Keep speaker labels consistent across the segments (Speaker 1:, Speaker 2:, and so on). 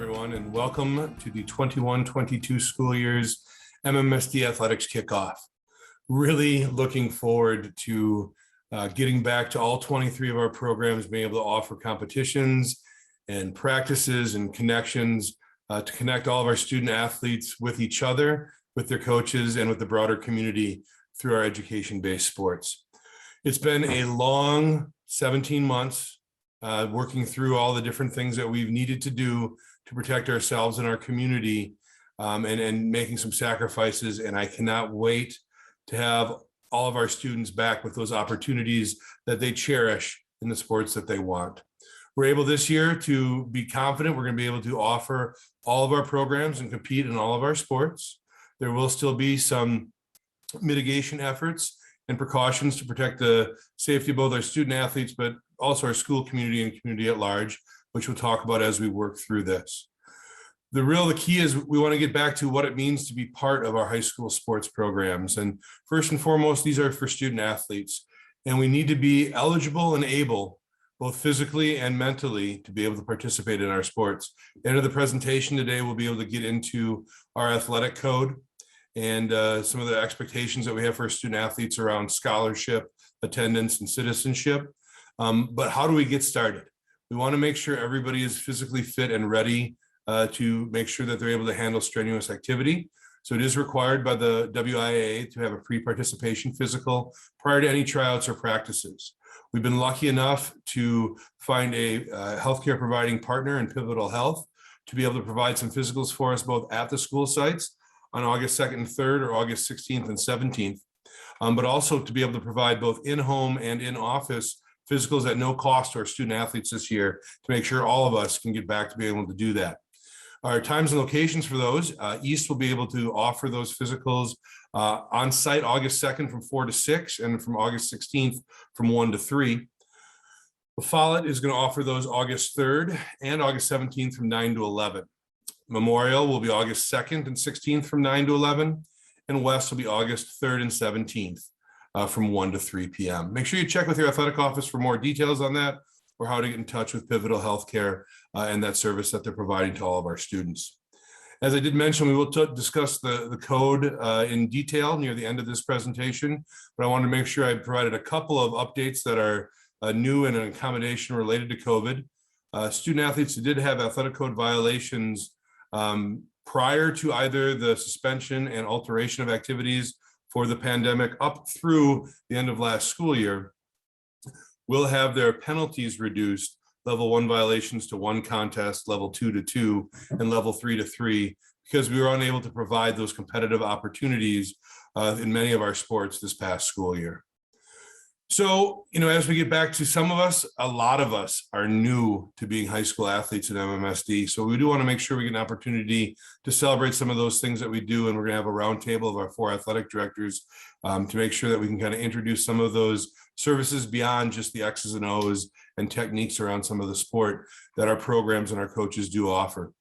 Speaker 1: everyone, and welcome to the 21-22 school year's MMSD Athletics Kickoff. Really looking forward to getting back to all 23 of our programs, being able to offer competitions and practices and connections to connect all of our student athletes with each other, with their coaches, and with the broader community through our education-based sports. It's been a long 17 months working through all the different things that we've needed to do to protect ourselves and our community, and making some sacrifices. And I cannot wait to have all of our students back with those opportunities that they cherish in the sports that they want. We're able this year to be confident we're going to be able to offer all of our programs and compete in all of our sports. There will still be some mitigation efforts and precautions to protect the safety of both our student athletes, but also our school community and community at large, which we'll talk about as we work through this. The key is we want to get back to what it means to be part of our high school sports programs. And first and foremost, these are for student athletes. And we need to be eligible and able, both physically and mentally, to be able to participate in our sports. End of the presentation today, we'll be able to get into our athletic code and some of the expectations that we have for our student athletes around scholarship, attendance, and citizenship. But how do we get started? We want to make sure everybody is physically fit and ready to make sure that they're able to handle strenuous activity. So it is required by the WIAA to have a pre-participation physical prior to any tryouts or practices. We've been lucky enough to find a healthcare providing partner in Pivotal Health to be able to provide some physicals for us both at the school sites on August 2nd and 3rd or August 16th and 17th, but also to be able to provide both in-home and in-office physicals at no cost to our student athletes this year to make sure all of us can get back to being able to do that. Our times and locations for those, East will be able to offer those physicals on site August 2nd from 4 to 6 and from August 16th from 1 to 3. Follett is going to offer those August 3rd and August 17th from 9 to 11. Memorial will be August 2nd and 16th from 9 to 11, and West will be August 3rd and 17th from 1 to 3 p.m. Make sure you check with your athletic office for more details on that or how to get in touch with Pivotal Healthcare and that service that they're providing to all of our students. As I did mention, we will discuss the code in detail near the end of this presentation, but I wanted to make sure I provided a couple of updates that are new and an accommodation related to COVID. Student athletes who did have athletic code violations prior to either the suspension and alteration of activities for the pandemic up through the end of last school year will have their penalties reduced, level 1 violations to 1 contest, level 2 to 2, and level 3 to 3, because we were unable to provide those competitive opportunities in many of our sports this past school year. So, as we get back to some of us, a lot of us are new to being high school athletes at MMSD. So we do want to make sure we get an opportunity to celebrate some of those things that we do. And we're going to have a roundtable of our 4 athletic directors to make sure that we can kind of introduce some of those services beyond just the X's and O's and techniques around some of the sport that our programs and our coaches do offer.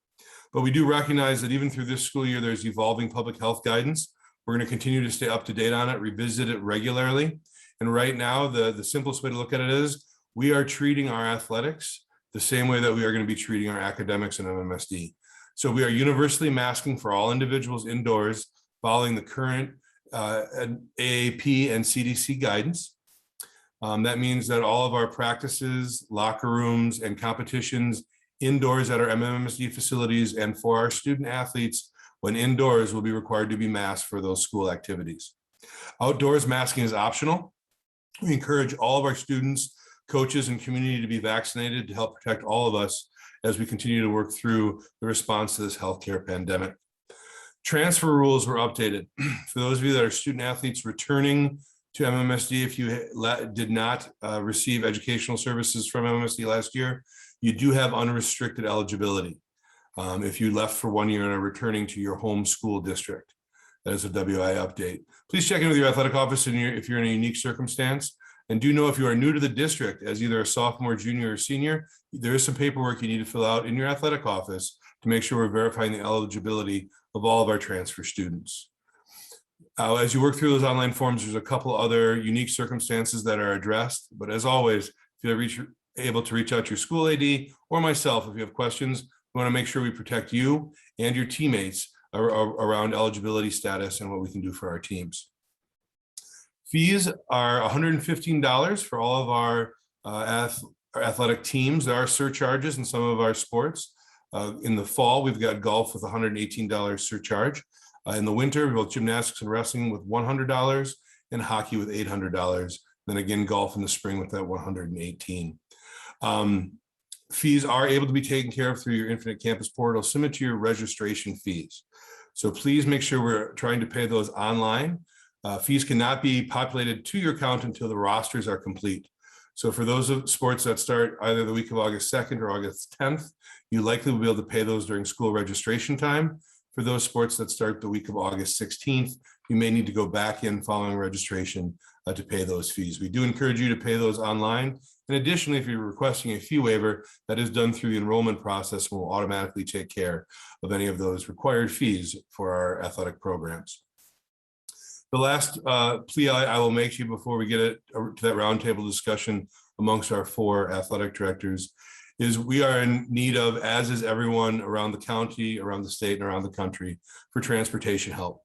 Speaker 1: But we do recognize that even through this school year, there's evolving public health guidance. We're going to continue to stay up to date on it, revisit it regularly. And right now, the simplest way to look at it is we are treating our athletics the same way that we are going to be treating our academics and MMSD. So we are universally masking for all individuals indoors, following the current AAP and CDC guidance. That means that all of our practices, locker rooms, and competitions indoors at our MMSD facilities and for our student athletes when indoors will be required to be masked for those school activities. Outdoors, masking is optional. We encourage all of our students, coaches, and community to be vaccinated to help protect all of us as we continue to work through the response to this healthcare pandemic. Transfer rules were updated. For those of you that are student athletes returning to MMSD, if you did not receive educational services from MMSD last year, you do have unrestricted eligibility if you left for 1 year and are returning to your home school district. That is a WI update. Please check in with your athletic office if you're in a unique circumstance. And do know if you are new to the district as either a sophomore, junior, or senior, there is some paperwork you need to fill out in your athletic office to make sure we're verifying the eligibility of all of our transfer students. As you work through those online forms, there's a couple other unique circumstances that are addressed. But as always, if you're able to reach out to your school AD or myself if you have questions, We want to make sure we protect you and your teammates around eligibility status and what we can do for our teams. Fees are $115 for all of our athletic teams. There are surcharges in some of our sports. In the fall, we've got golf with $118 surcharge. In the winter, both gymnastics and wrestling with $100 and hockey with $800. Then again, golf in the spring with that $118. Fees are able to be taken care of through your Infinite Campus portal, similar to your registration fees. So please make sure we're trying to pay those online. Fees cannot be populated to your account until the rosters are complete. So for those sports that start either the week of August 2nd or August 10th, you likely will be able to pay those during school registration time. For those sports that start the week of August 16th, you may need to go back in following registration to pay those fees. We do encourage you to pay those online. And additionally, if you're requesting a fee waiver, that is done through the enrollment process and will automatically take care of any of those required fees for our athletic programs. The last plea I will make to you before we get to that roundtable discussion amongst our 4 athletic directors is we are in need of, as is everyone around the county, around the state, and around the country, for transportation help.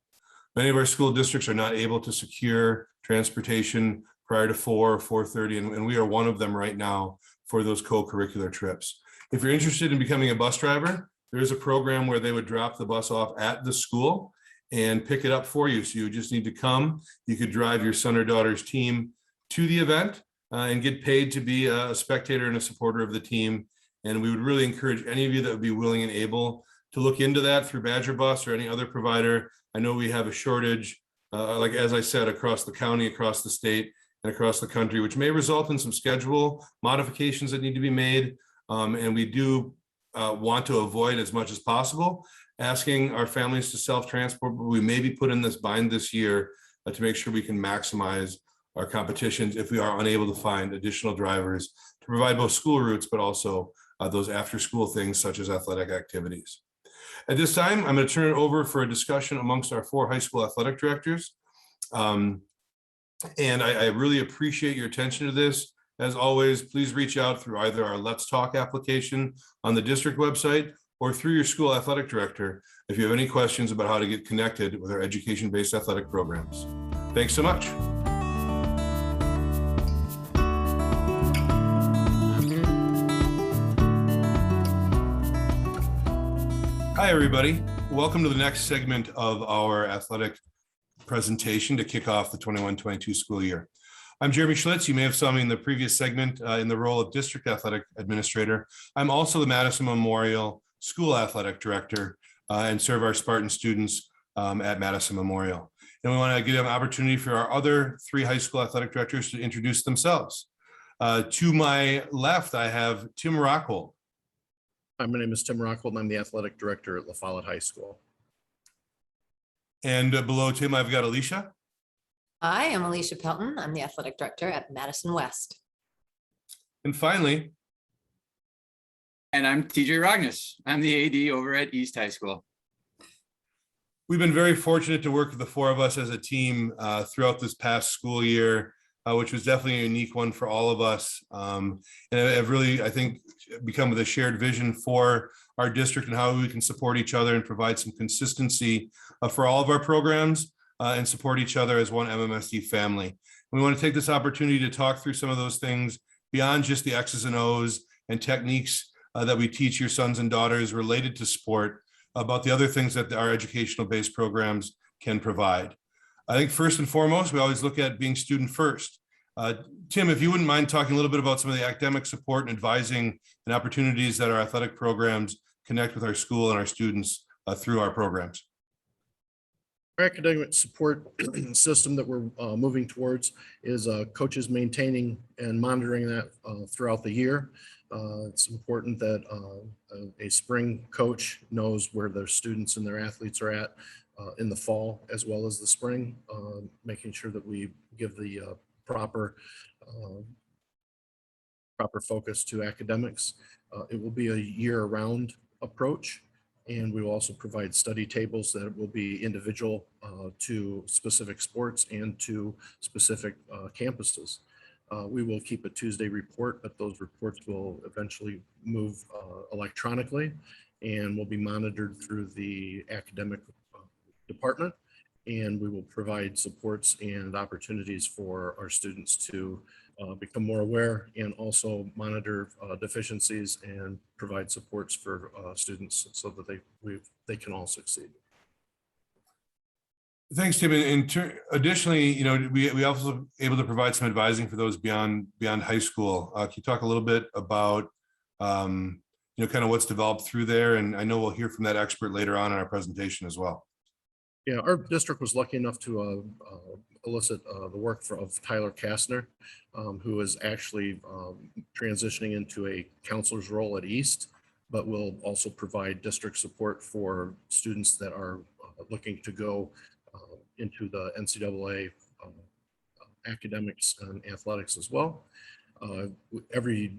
Speaker 1: Many of our school districts are not able to secure transportation prior to 4 or 4:30, and we are one of them right now for those co-curricular trips. If you're interested in becoming a bus driver, there is a program where they would drop the bus off at the school and pick it up for you. So you just need to come. You could drive your son or daughter's team to the event and get paid to be a spectator and a supporter of the team. And we would really encourage any of you that would be willing and able to look into that through Badger Bus or any other provider. I know we have a shortage, like as I said, across the county, across the state, and across the country, which may result in some schedule modifications that need to be made. And we do want to avoid as much as possible asking our families to self-transport, but we may be put in this bind this year to make sure we can maximize our competitions if we are unable to find additional drivers to provide both school routes, but also those after-school things such as athletic activities. At this time, I'm going to turn it over for a discussion amongst our 4 high school athletic directors. And I really appreciate your attention to this. As always, please reach out through either our Let's Talk application on the district website or through your school athletic director if you have any questions about how to get connected with our education-based athletic programs. Thanks so much. Hi, everybody. Welcome to the next segment of our athletic presentation to kick off the 21-22 school year. I'm Jeremy Schlitz. You may have saw me in the previous segment in the role of District Athletic Administrator. I'm also the Madison Memorial School Athletic Director and serve our Spartan students at Madison Memorial. And we want to give an opportunity for our other 3 high school athletic directors to introduce themselves. To my left, I have Tim Rockwold.
Speaker 2: Hi, my name is Tim Rockwold, and I'm the athletic director at La Follette High School.
Speaker 1: And below Tim, I've got Alicia.
Speaker 3: Hi, I'm Alicia Pelton. I'm the athletic director at Madison West.
Speaker 1: And finally.
Speaker 4: And I'm TJ Rognes. I'm the AD over at East High School.
Speaker 1: We've been very fortunate to work with the 4 of us as a team throughout this past school year, which was definitely a unique one for all of us. And I've really, I think, become with a shared vision for our district and how we can support each other and provide some consistency for all of our programs and support each other as one MMSD family. And we want to take this opportunity to talk through some of those things beyond just the X's and O's and techniques that we teach your sons and daughters related to sport, about the other things that our educational-based programs can provide. I think first and foremost, we always look at being student first. Tim, if you wouldn't mind talking a little bit about some of the academic support and advising and opportunities that our athletic programs connect with our school and our students through our programs.
Speaker 2: Our academic support system that we're moving towards is coaches maintaining and monitoring that throughout the year. It's important that a spring coach knows where their students and their athletes are at in the fall as well as the spring, making sure that we give the proper focus to academics. It will be a year-round approach, and we will also provide study tables that will be individual to specific sports and to specific campuses. We will keep a Tuesday report, but those reports will eventually move electronically. and will be monitored through the academic department. And we will provide supports and opportunities for our students to become more aware and also monitor deficiencies and provide supports for students so that they can all succeed.
Speaker 1: Thanks, Tim. Additionally, we also able to provide some advising for those beyond high school. Can you talk a little bit about, kind of what's developed through there? And I know we'll hear from that expert later on in our presentation as well.
Speaker 2: Yeah, our district was lucky enough to elicit the work of Tyler Kastner, who is actually transitioning into a counselor's role at East, but will also provide district support for students that are looking to go into the NCAA academics and athletics as well. Every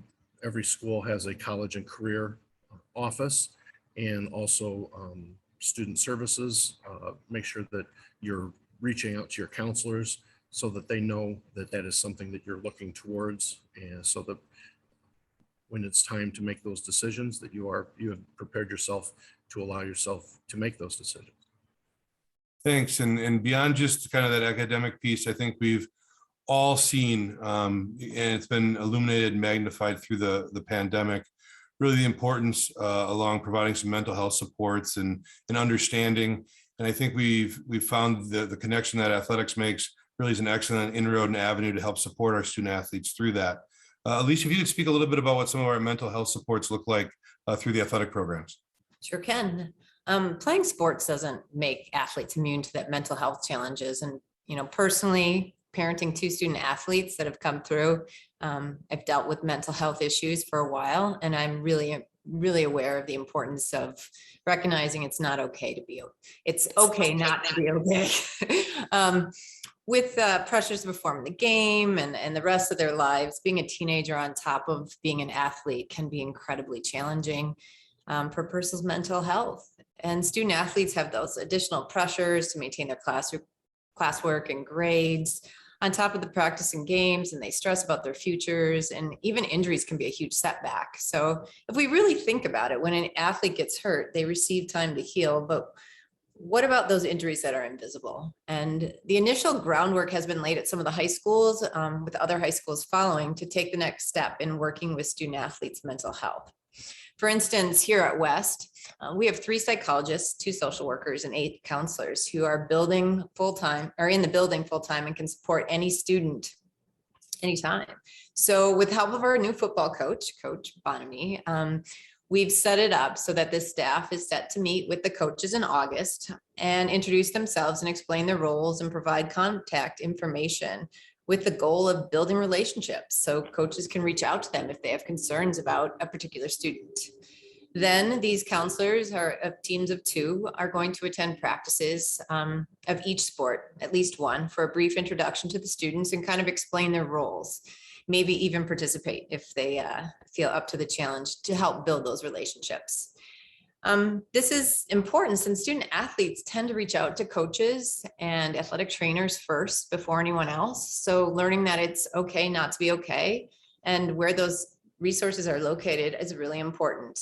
Speaker 2: school has a college and career office, and also student services. Make sure that you're reaching out to your counselors so that they know that that is something that you're looking towards, and so that when it's time to make those decisions, that you have prepared yourself to allow yourself to make those decisions.
Speaker 1: Thanks. And beyond just kind of that academic piece, I think we've all seen, and it's been illuminated and magnified through the pandemic, really the importance along providing some mental health supports and understanding. And I think we've found the connection that athletics makes really is an excellent inroad and avenue to help support our student athletes through that. Alicia, if you could speak a little bit about what some of our mental health supports look like through the athletic programs.
Speaker 3: Sure can. Playing sports doesn't make athletes immune to that mental health challenges. And, personally, parenting two student athletes that have come through, I've dealt with mental health issues for a while, and I'm really aware of the importance of recognizing it's not okay to be, it's okay not to be okay. With pressures to perform in the game and the rest of their lives, being a teenager on top of being an athlete can be incredibly challenging for a person's mental health. And student athletes have those additional pressures to maintain their classwork and grades on top of the practice and games, and they stress about their futures, and even injuries can be a huge setback. So if we really think about it, when an athlete gets hurt, they receive time to heal, but what about those injuries that are invisible? And the initial groundwork has been laid at some of the high schools, with other high schools following, to take the next step in working with student athletes' mental health. For instance, here at West, we have 3 psychologists, 2 social workers, and 8 counselors who are in the building full-time and can support any student anytime. So with help of our new football coach, Coach Bonamy, we've set it up so that this staff is set to meet with the coaches in August and introduce themselves and explain their roles and provide contact information, with the goal of building relationships so coaches can reach out to them if they have concerns about a particular student. Then these counselors of teams of 2 are going to attend practices of each sport, at least one, for a brief introduction to the students and kind of explain their roles, maybe even participate if they feel up to the challenge, to help build those relationships. This is important since student athletes tend to reach out to coaches and athletic trainers first before anyone else. So learning that it's okay not to be okay and where those resources are located is really important.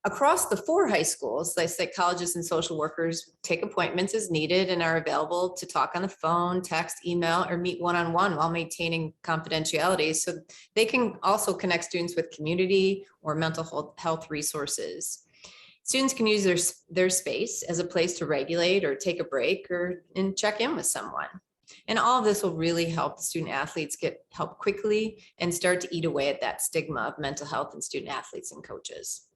Speaker 3: Across the 4 high schools, the psychologists and social workers take appointments as needed and are available to talk on the phone, text, email, or meet one-on-one while maintaining confidentiality. So they can also connect students with community or mental health resources. Students can use their space as a place to regulate or take a break and check in with someone. And all of this will really help the student athletes get help quickly and start to eat away at that stigma of mental health in student athletes and coaches.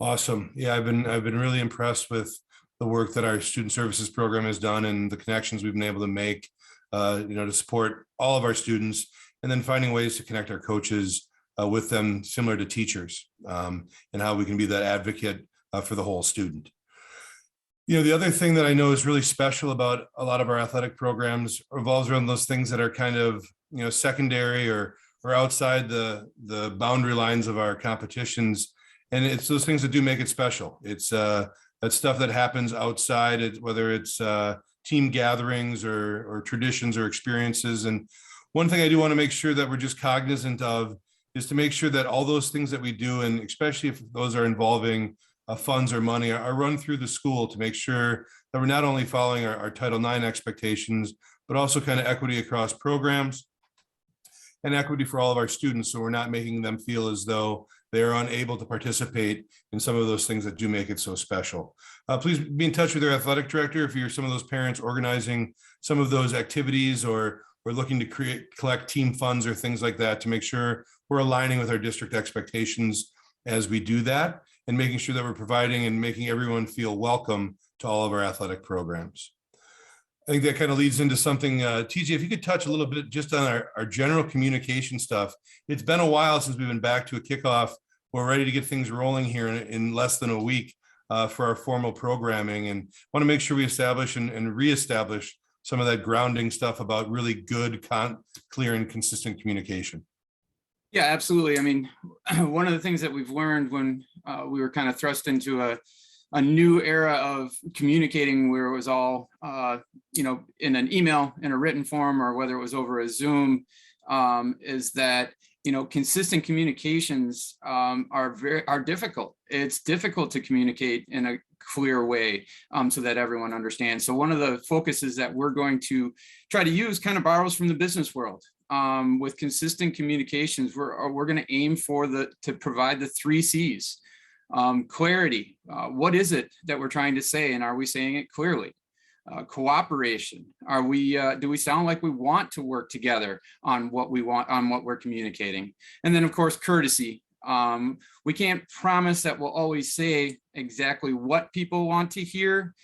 Speaker 1: Awesome. Yeah, I've been really impressed with the work that our student services program has done and the connections we've been able to make, to support all of our students, and then finding ways to connect our coaches with them, similar to teachers, and how we can be that advocate for the whole student. The other thing that I know is really special about a lot of our athletic programs revolves around those things that are kind of, secondary or outside the boundary lines of our competitions. And it's those things that do make it special. It's that stuff that happens outside, whether it's team gatherings or traditions or experiences. And one thing I do want to make sure that we're just cognizant of is to make sure that all those things that we do, and especially if those are involving funds or money, are run through the school to make sure that we're not only following our Title IX expectations, but also kind of equity across programs and equity for all of our students. So we're not making them feel as though they're unable to participate in some of those things that do make it so special. Please be in touch with your athletic director if you're some of those parents organizing some of those activities, or we're looking to collect team funds or things like that, to make sure we're aligning with our district expectations as we do that, and making sure that we're providing and making everyone feel welcome to all of our athletic programs. I think that kind of leads into something, TJ, if you could touch a little bit just on our general communication stuff. It's been a while since we've been back to a kickoff. We're ready to get things rolling here in less than a week for our formal programming, and want to make sure we establish and reestablish some of that grounding stuff about really good, clear and consistent communication.
Speaker 4: Yeah, absolutely. I mean, one of the things that we've learned when we were kind of thrust into a new era of communicating, where it was all, in an email, in a written form, or whether it was over a Zoom, is that, consistent communications are difficult. It's difficult to communicate in a clear way so that everyone understands. So one of the focuses that we're going to try to use kind of borrows from the business world. With consistent communications, we're going to aim to provide the 3 C's. Clarity. What is it that we're trying to say, and are we saying it clearly? Cooperation. Do we sound like we want to work together on what we want, on what we're communicating? And then of course, courtesy. We can't promise that we'll always say exactly what people want to hear,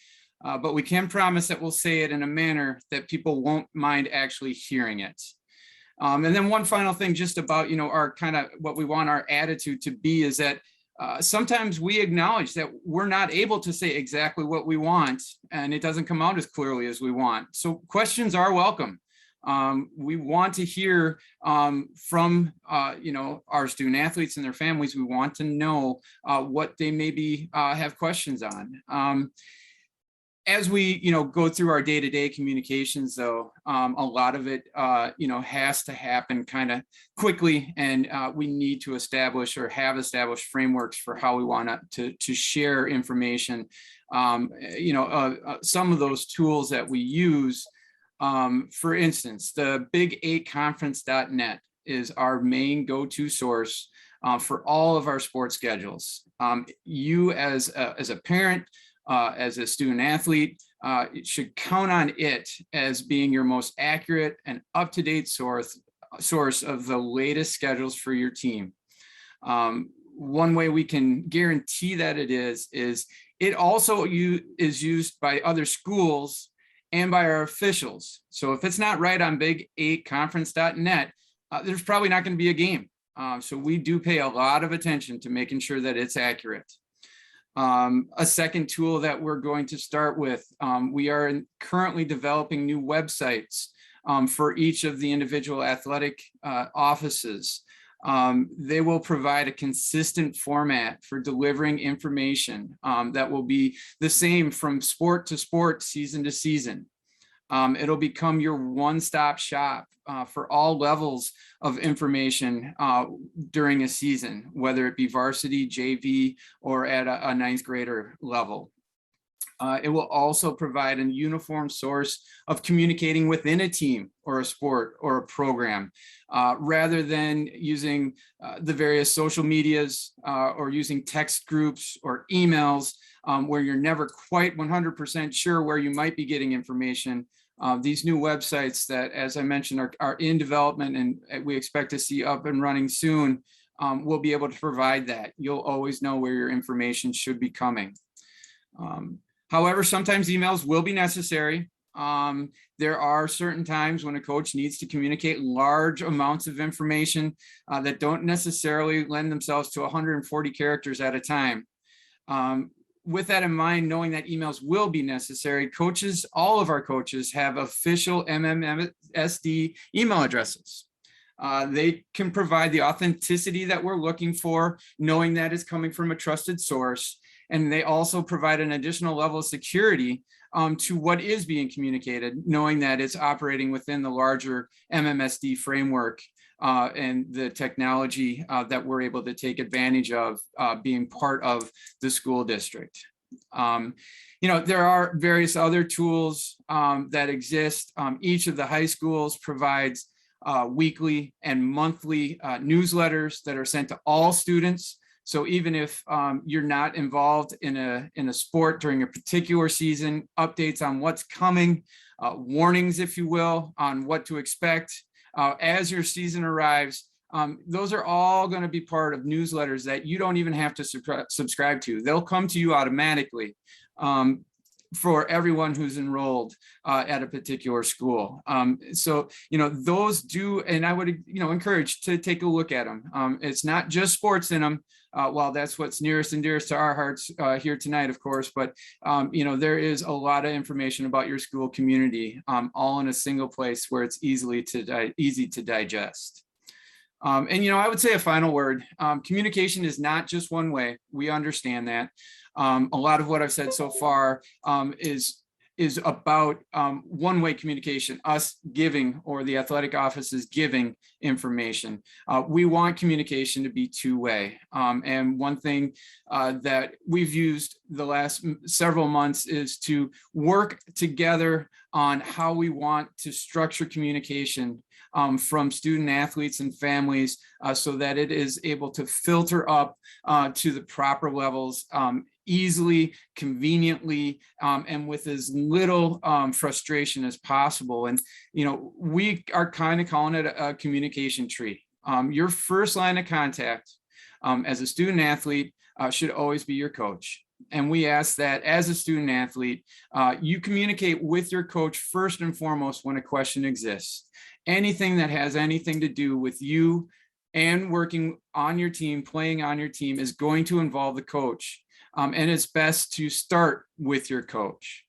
Speaker 4: but we can promise that we'll say it in a manner that people won't mind actually hearing it. And then one final thing just about, our kind of what we want our attitude to be is that sometimes we acknowledge that we're not able to say exactly what we want, and it doesn't come out as clearly as we want. So questions are welcome. We want to hear from, our student athletes and their families. We want to know what they maybe have questions on. As we, go through our day-to-day communications, though, a lot of it, has to happen kind of quickly, and we need to establish or have established frameworks for how we want to share information. Some of those tools that we use, for instance, the Big8Conference.net is our main go-to source for all of our sports schedules. You as a parent, as a student athlete, should count on it as being your most accurate and up-to-date source of the latest schedules for your team. One way we can guarantee that it is it also is used by other schools and by our officials. So if it's not right on Big8Conference.net, there's probably not going to be a game. So we do pay a lot of attention to making sure that it's accurate. A second tool that we're going to start with, we are currently developing new websites for each of the individual athletic offices. They will provide a consistent format for delivering information that will be the same from sport to sport, season to season. It'll become your one-stop shop for all levels of information during a season, whether it be varsity, JV, or at a ninth grader level. It will also provide a uniform source of communicating within a team or a sport or a program, rather than using the various social medias or using text groups or emails where you're never quite 100% sure where you might be getting information. These new websites that, as I mentioned, are in development and we expect to see up and running soon, will be able to provide that. You'll always know where your information should be coming. However, sometimes emails will be necessary. There are certain times when a coach needs to communicate large amounts of information that don't necessarily lend themselves to 140 characters at a time. With that in mind, knowing that emails will be necessary, coaches, all of our coaches have official MMSD email addresses. They can provide the authenticity that we're looking for, knowing that it's coming from a trusted source. And they also provide an additional level of security to what is being communicated, knowing that it's operating within the larger MMSD framework and the technology that we're able to take advantage of being part of the school district. There are various other tools that exist. Each of the high schools provides weekly and monthly newsletters that are sent to all students. So even if you're not involved in a sport during a particular season, updates on what's coming, warnings, if you will, on what to expect as your season arrives. Those are all going to be part of newsletters that you don't even have to subscribe to. They'll come to you automatically for everyone who's enrolled at a particular school. So, those do, and I would, encourage to take a look at them. It's not just sports in them. While that's what's nearest and dearest to our hearts here tonight, of course, but there is a lot of information about your school community, all in a single place where it's easy to digest. And I would say a final word. Communication is not just one way. We understand that. A lot of what I've said so far is about one-way communication, us giving, or the athletic offices giving information. We want communication to be two-way. And one thing that we've used the last several months is to work together on how we want to structure communication from student athletes and families so that it is able to filter up to the proper levels easily, conveniently, and with as little frustration as possible. And, we are kind of calling it a communication tree. Your first line of contact as a student athlete should always be your coach. And we ask that as a student athlete, you communicate with your coach first and foremost when a question exists. Anything that has anything to do with you and working on your team, playing on your team, is going to involve the coach. And it's best to start with your coach.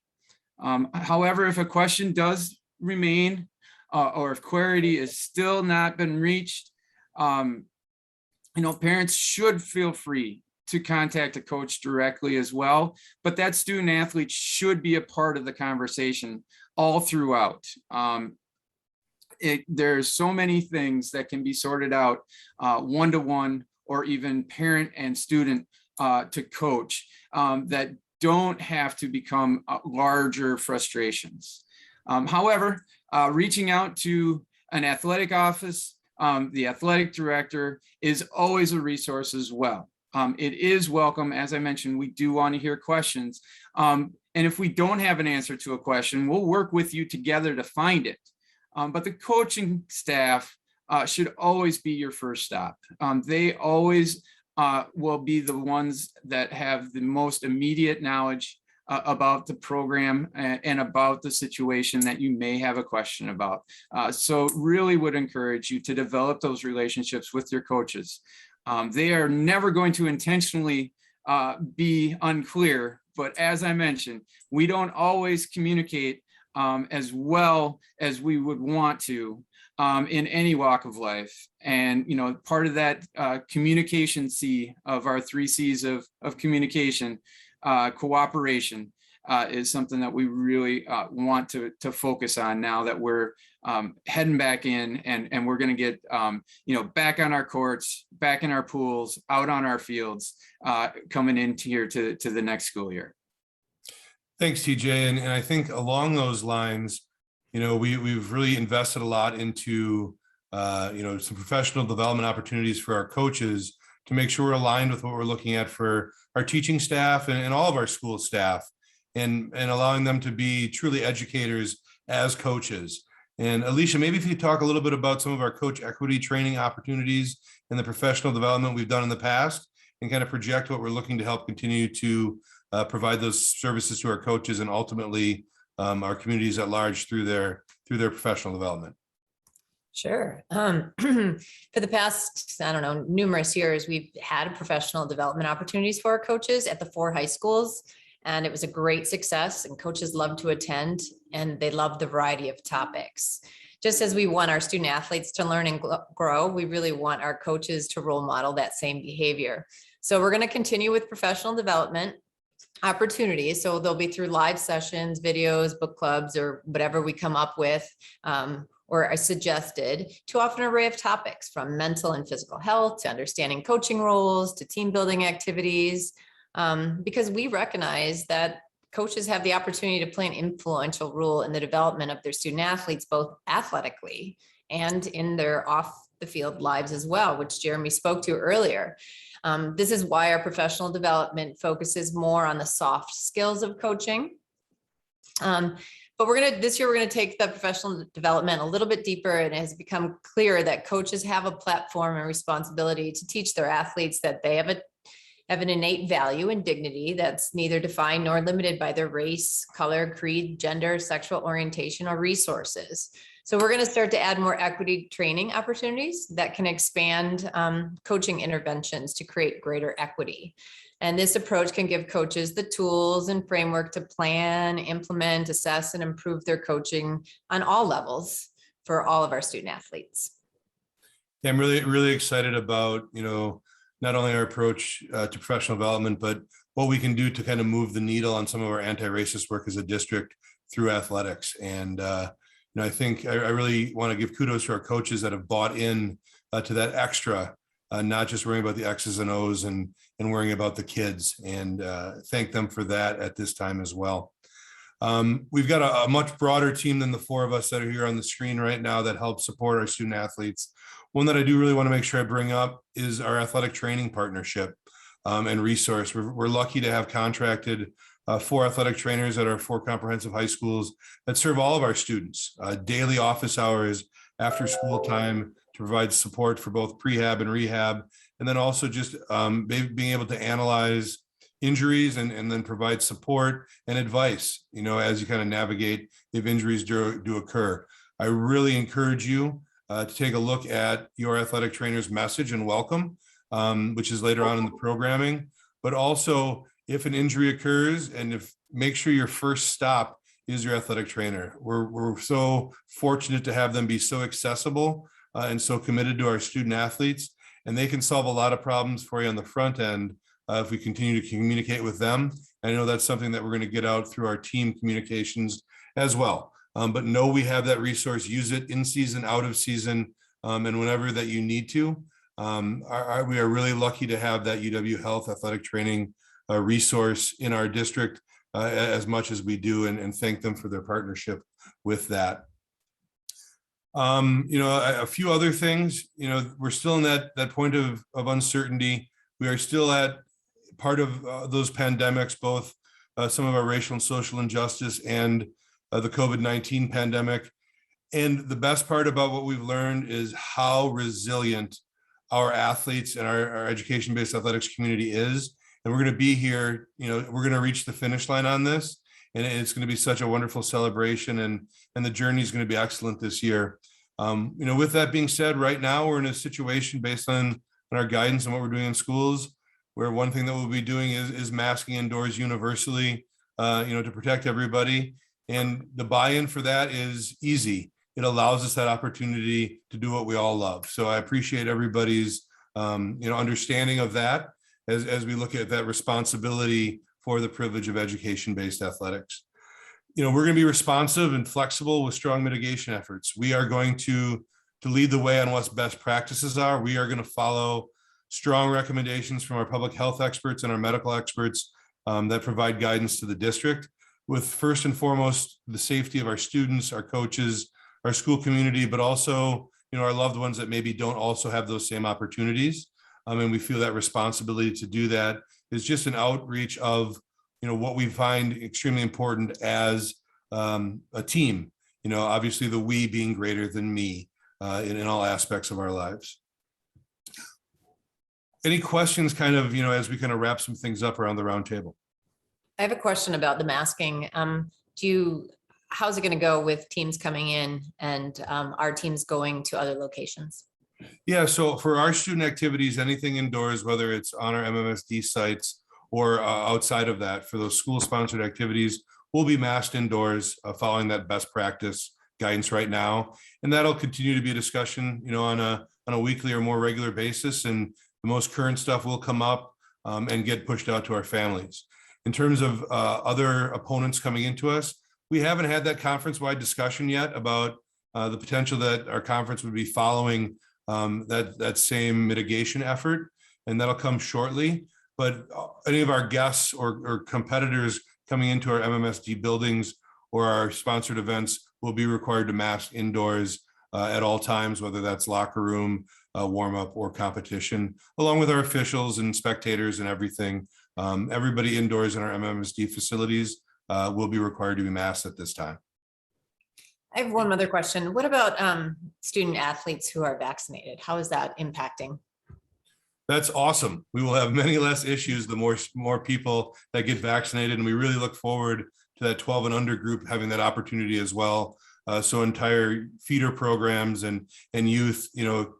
Speaker 4: However, if a question does remain, or if clarity is still not been reached, parents should feel free to contact a coach directly as well. But that student athlete should be a part of the conversation all throughout. There's so many things that can be sorted out one-to-one, or even parent and student to coach that don't have to become larger frustrations. However, reaching out to an athletic office, the athletic director, is always a resource as well. It is welcome. As I mentioned, we do want to hear questions. And if we don't have an answer to a question, we'll work with you together to find it. But the coaching staff should always be your first stop. They always will be the ones that have the most immediate knowledge about the program and about the situation that you may have a question about. So really would encourage you to develop those relationships with your coaches. They are never going to intentionally be unclear, but as I mentioned, we don't always communicate as well as we would want to in any walk of life. And, part of that communication C of our 3 C's of communication, cooperation, is something that we really want to focus on now that we're heading back in, and we're going to get, back on our courts, back in our pools, out on our fields, coming into here to the next school year.
Speaker 1: Thanks, TJ. And I think along those lines, we've really invested a lot into, some professional development opportunities for our coaches to make sure we're aligned with what we're looking at for our teaching staff and all of our school staff, and allowing them to be truly educators as coaches. And Alicia, maybe if you talk a little bit about some of our coach equity training opportunities and the professional development we've done in the past, and kind of project what we're looking to help continue to provide those services to our coaches and ultimately our communities at large through their professional development.
Speaker 3: Sure. For the past, numerous years, we've had professional development opportunities for our coaches at the 4 high schools, and it was a great success, and coaches love to attend, and they love the variety of topics. Just as we want our student athletes to learn and grow, we really want our coaches to role model that same behavior. So we're going to continue with professional development opportunities. So they'll be through live sessions, videos, book clubs, or whatever we come up with, or I suggested, to offer an array of topics from mental and physical health to understanding coaching roles to team building activities, because we recognize that coaches have the opportunity to play an influential role in the development of their student athletes, both athletically and in their off the field lives as well, which Jeremy spoke to earlier. This is why our professional development focuses more on the soft skills of coaching. But this year, we're gonna take the professional development a little bit deeper, and it has become clear that coaches have a platform and responsibility to teach their athletes that they have an innate value and dignity that's neither defined nor limited by their race, color, creed, gender, sexual orientation, or resources. So we're going to start to add more equity training opportunities that can expand coaching interventions to create greater equity. And this approach can give coaches the tools and framework to plan, implement, assess, and improve their coaching on all levels for all of our student athletes.
Speaker 1: Yeah, I'm really, really excited about, not only our approach to professional development, but what we can do to kind of move the needle on some of our anti-racist work as a district through athletics. And, I think I really want to give kudos to our coaches that have bought in to that extra, not just worrying about the X's and O's and worrying about the kids, and thank them for that at this time as well. We've got a much broader team than the four of us that are here on the screen right now that help support our student athletes. One that I do really want to make sure I bring up is our athletic training partnership and resource. We're lucky to have contracted 4 athletic trainers at our 4 comprehensive high schools that serve all of our students, daily office hours, after school time, to provide support for both prehab and rehab, and then also just being able to analyze injuries and then provide support and advice, as you kind of navigate if injuries do occur. I really encourage you to take a look at your athletic trainer's message and welcome, which is later on in the programming, but also if an injury occurs, and make sure your first stop is your athletic trainer. We're so fortunate to have them be so accessible and so committed to our student athletes, and they can solve a lot of problems for you on the front end if we continue to communicate with them. I know that's something that we're going to get out through our team communications as well. But know we have that resource. Use it in season, out of season, and whenever that you need to. We are really lucky to have that UW Health athletic training resource in our district as much as we do, and thank them for their partnership with that. A few other things, we're still in that point of uncertainty. We are still at part of those pandemics, both some of our racial and social injustice and the COVID-19 pandemic. And the best part about what we've learned is how resilient our athletes and our education-based athletics community is. And we're going to be here, we're going to reach the finish line on this. And it's going to be such a wonderful celebration, and the journey is going to be excellent this year. With that being said, right now we're in a situation based on our guidance and what we're doing in schools, where one thing that we'll be doing is masking indoors universally, to protect everybody. And the buy-in for that is easy. It allows us that opportunity to do what we all love. So I appreciate everybody's, understanding of that as we look at that responsibility for the privilege of education-based athletics. We're going to be responsive and flexible with strong mitigation efforts. We are going to lead the way on what best practices are. We are going to follow strong recommendations from our public health experts and our medical experts that provide guidance to the district, with first and foremost the safety of our students, our coaches, our school community, but also our loved ones that maybe don't also have those same opportunities. And we feel that responsibility to do that is just an outreach of what we find extremely important as a team. Obviously the we being greater than me in all aspects of our lives. Any questions kind of, as we kind of wrap some things up around the round table?
Speaker 3: I have a question about the masking. How's it going to go with teams coming in and our teams going to other locations?
Speaker 1: Yeah, so for our student activities, anything indoors, whether it's on our MMSD sites or outside of that, for those school-sponsored activities, we'll be masked indoors, following that best practice guidance right now. And that'll continue to be a discussion, on a weekly or more regular basis. And the most current stuff will come up and get pushed out to our families. In terms of other opponents coming into us, we haven't had that conference-wide discussion yet about the potential that our conference would be following that same mitigation effort, and that'll come shortly. But any of our guests or competitors coming into our MMSD buildings or our sponsored events will be required to mask indoors at all times, whether that's locker room, warm up, or competition, along with our officials and spectators and everything. Everybody indoors in our MMSD facilities will be required to be masked at this time.
Speaker 3: I have one other question. What about student athletes who are vaccinated? How is that impacting?
Speaker 1: That's awesome. We will have many less issues the more people that get vaccinated, and we really look forward to that 12 and under group having that opportunity as well. So entire feeder programs and youth,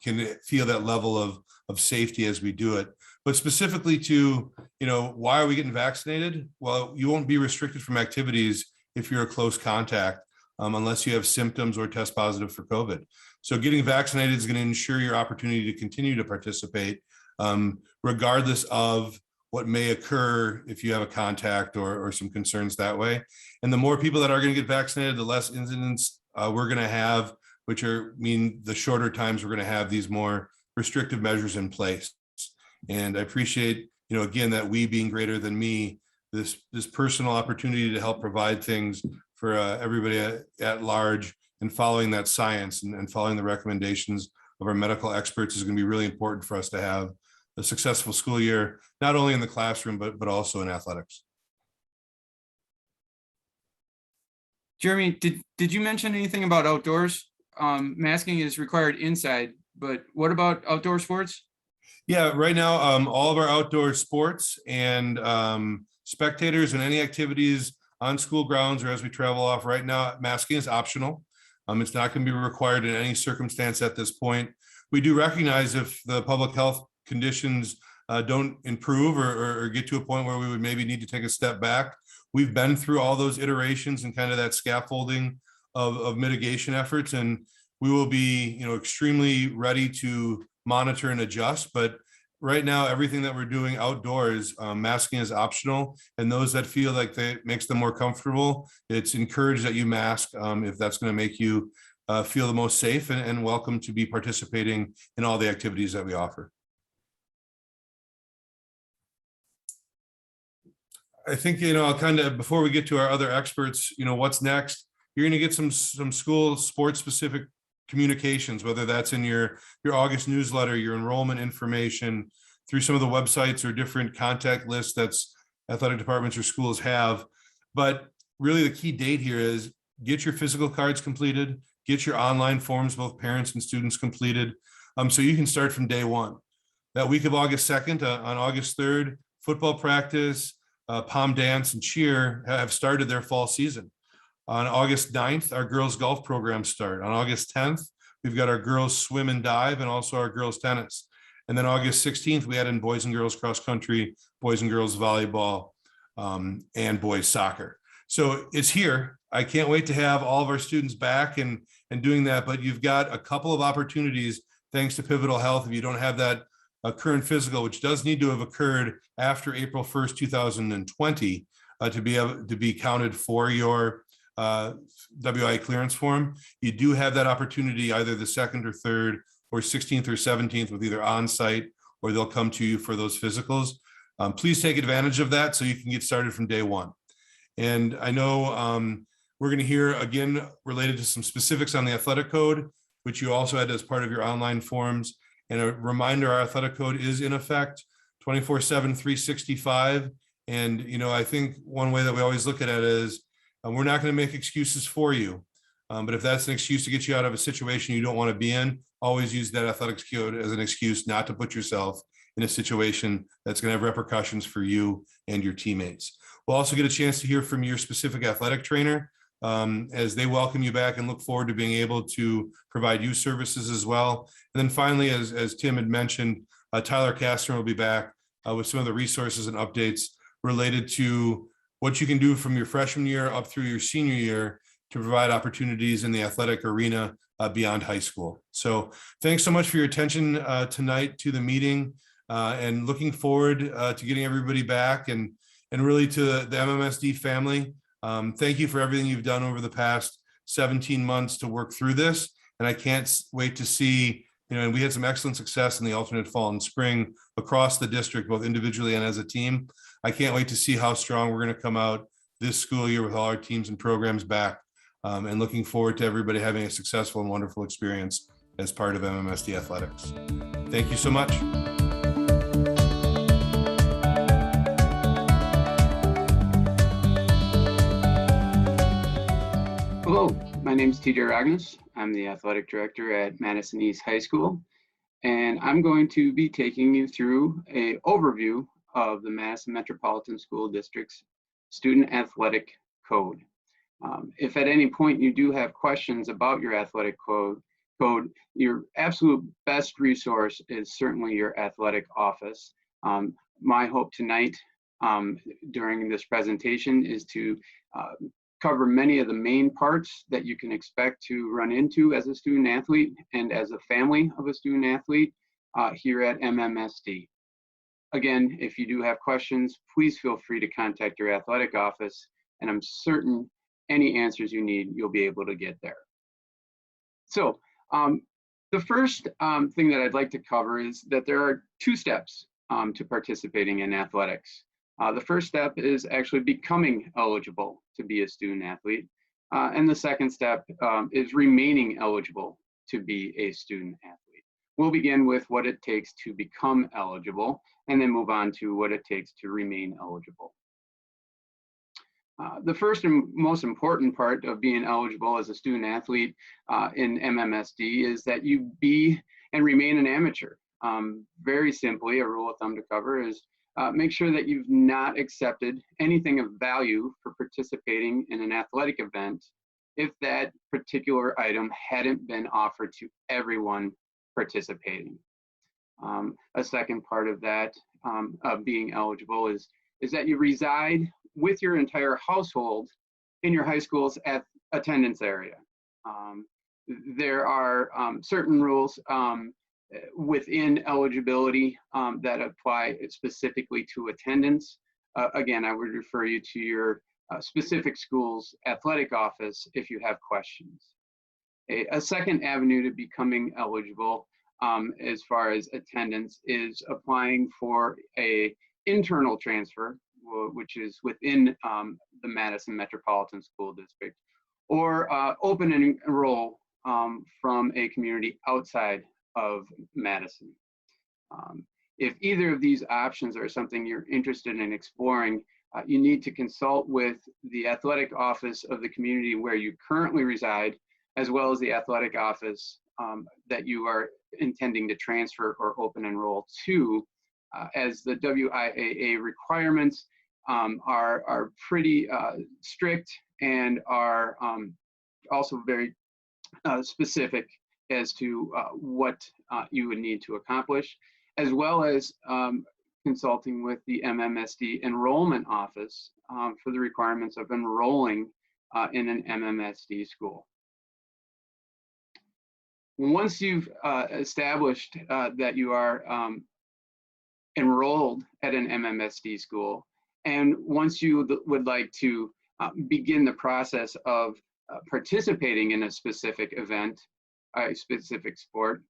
Speaker 1: can feel that level of safety as we do it. But specifically to, why are we getting vaccinated? Well, you won't be restricted from activities if you're a close contact, unless you have symptoms or test positive for COVID. So getting vaccinated is going to ensure your opportunity to continue to participate, regardless of what may occur if you have a contact or some concerns that way. And the more people that are going to get vaccinated, the less incidents we're going to have, which mean the shorter times we're going to have these more restrictive measures in place. And I appreciate, again, that we being greater than me, this personal opportunity to help provide things for everybody at large, and following that science and following the recommendations of our medical experts is going to be really important for us to have a successful school year, not only in the classroom, but also in athletics.
Speaker 4: Jeremy, did you mention anything about outdoors? Masking is required inside, but what about outdoor sports?
Speaker 1: Yeah, right now, all of our outdoor sports and spectators and any activities on school grounds or as we travel off right now, masking is optional. It's not going to be required in any circumstance at this point. We do recognize if the public health conditions don't improve or get to a point where we would maybe need to take a step back. We've been through all those iterations and kind of that scaffolding of mitigation efforts, and we will be, extremely ready to monitor and adjust. But right now, everything that we're doing outdoors, masking is optional, and those that feel like that makes them more comfortable, it's encouraged that you mask if that's going to make you feel the most safe and welcome to be participating in all the activities that we offer. I think, I'll kind of, before we get to our other experts, what's next, you're going to get some school sports specific communications, whether that's in your August newsletter, your enrollment information, through some of the websites or different contact lists that's athletic departments or schools have. But really the key date here is get your physical cards completed, get your online forms, both parents and students, completed, so you can start from day one. That week of August 2nd, on August 3rd, football practice, pom dance, and cheer have started their fall season. On August 9th, our girls golf programs start. On August 10th, we've got our girls swim and dive and also our girls tennis. And then August 16th, we add in boys and girls cross country, boys and girls volleyball, and boys soccer. So it's here. I can't wait to have all of our students back and doing that, but you've got a couple of opportunities thanks to Pivotal Health. If you don't have that current physical, which does need to have occurred after April 1st, 2020, to be able to be counted for your WI clearance form, you do have that opportunity either the 2nd or 3rd or 16th or 17th with either on-site or they'll come to you for those physicals. Please take advantage of that so you can get started from day one. And I know we're going to hear again related to some specifics on the athletic code, which you also had as part of your online forms. And a reminder, our athletic code is in effect 24/7, 365. And, I think one way that we always look at it is we're not going to make excuses for you. But if that's an excuse to get you out of a situation you don't want to be in, always use that athletics code as an excuse not to put yourself in a situation that's going to have repercussions for you and your teammates. We'll also get a chance to hear from your specific athletic trainer as they welcome you back and look forward to being able to provide you services as well. And then finally, as Tim had mentioned, Tyler Kastner will be back with some of the resources and updates related to what you can do from your freshman year up through your senior year to provide opportunities in the athletic arena beyond high school. So thanks so much for your attention tonight to the meeting and looking forward to getting everybody back and really to the MMSD family. Thank you for everything you've done over the past 17 months to work through this. And I can't wait to see, and we had some excellent success in the alternate fall and spring across the district, both individually and as a team. I can't wait to see how strong we're going to come out this school year with all our teams and programs back. And looking forward to everybody having a successful and wonderful experience as part of MMSD Athletics. Thank you so much.
Speaker 4: Hello, my name is TJ Ragnes. I'm the athletic director at Madison East High School, and I'm going to be taking you through an overview of the Madison Metropolitan School District's Student Athletic Code. If at any point you do have questions about your athletic code, your absolute best resource is certainly your athletic office. My hope tonight during this presentation is to cover many of the main parts that you can expect to run into as a student athlete and as a family of a student athlete here at MMSD. Again, if you do have questions, please feel free to contact your athletic office, and I'm certain any answers you need, you'll be able to get there. So the first thing that I'd like to cover is that there are 2 steps to participating in athletics. The first step is actually becoming eligible to be a student athlete. And the second step is remaining eligible to be a student athlete. We'll begin with what it takes to become eligible and then move on to what it takes to remain eligible. The first and most important part of being eligible as a student athlete in MMSD is that you be and remain an amateur. Very simply, a rule of thumb to cover is make sure that you've not accepted anything of value for participating in an athletic event if that particular item hadn't been offered to everyone participating. A second part of that, of being eligible, is that you reside with your entire household in your high school's attendance area. There are certain rules within eligibility that apply specifically to attendance. Again, I would refer you to your specific school's athletic office if you have questions. A second avenue to becoming eligible as far as attendance is applying for an internal transfer, which is within the Madison Metropolitan School District, or open and enroll from a community outside of Madison. If either of these options are something you're interested in exploring, you need to consult with the athletic office of the community where you currently reside, as well as the athletic office that you are intending to transfer or open enroll to, as the WIAA requirements are pretty strict and are also very specific as to what you would need to accomplish, as well as consulting with the MMSD enrollment office for the requirements of enrolling in an MMSD school. Once you've established that you are enrolled at an MMSD school, and once you would like to begin the process of participating in a specific event, a specific sport,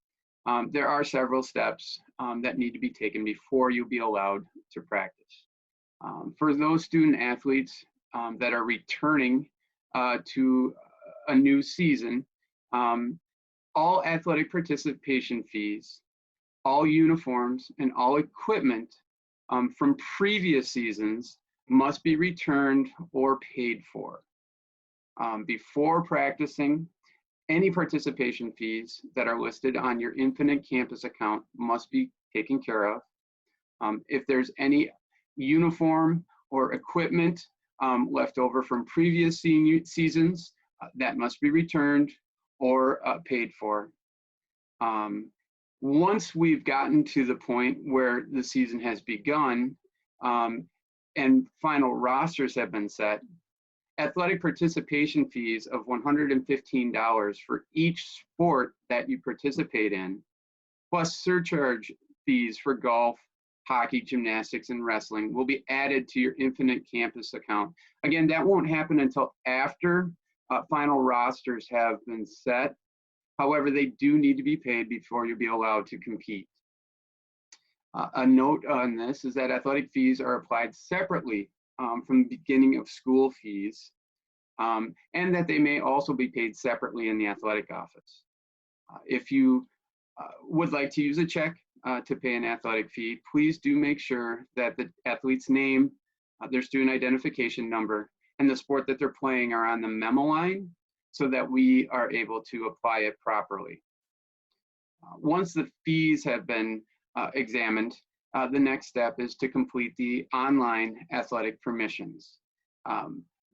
Speaker 4: there are several steps that need to be taken before you'll be allowed to practice. For those student athletes that are returning to a new season, all athletic participation fees, all uniforms, and all equipment from previous seasons must be returned or paid for. Before practicing, any participation fees that are listed on your Infinite Campus account must be taken care of. If there's any uniform or equipment left over from previous seasons, that must be returned or paid for. Once we've gotten to the point where the season has begun and final rosters have been set, athletic participation fees of $115 for each sport that you participate in, plus surcharge fees for golf, hockey, gymnastics, and wrestling will be added to your Infinite Campus account. Again, that won't happen until after final rosters have been set. However, they do need to be paid before you'll be allowed to compete. A note on this is that athletic fees are applied separately from the beginning of school fees, and that they may also be paid separately in the athletic office. If you would like to use a check to pay an athletic fee, please do make sure that the athlete's name, their student identification number, and the sport that they're playing are on the memo line so that we are able to apply it properly. Once the fees have been examined, the next step is to complete the online athletic permissions.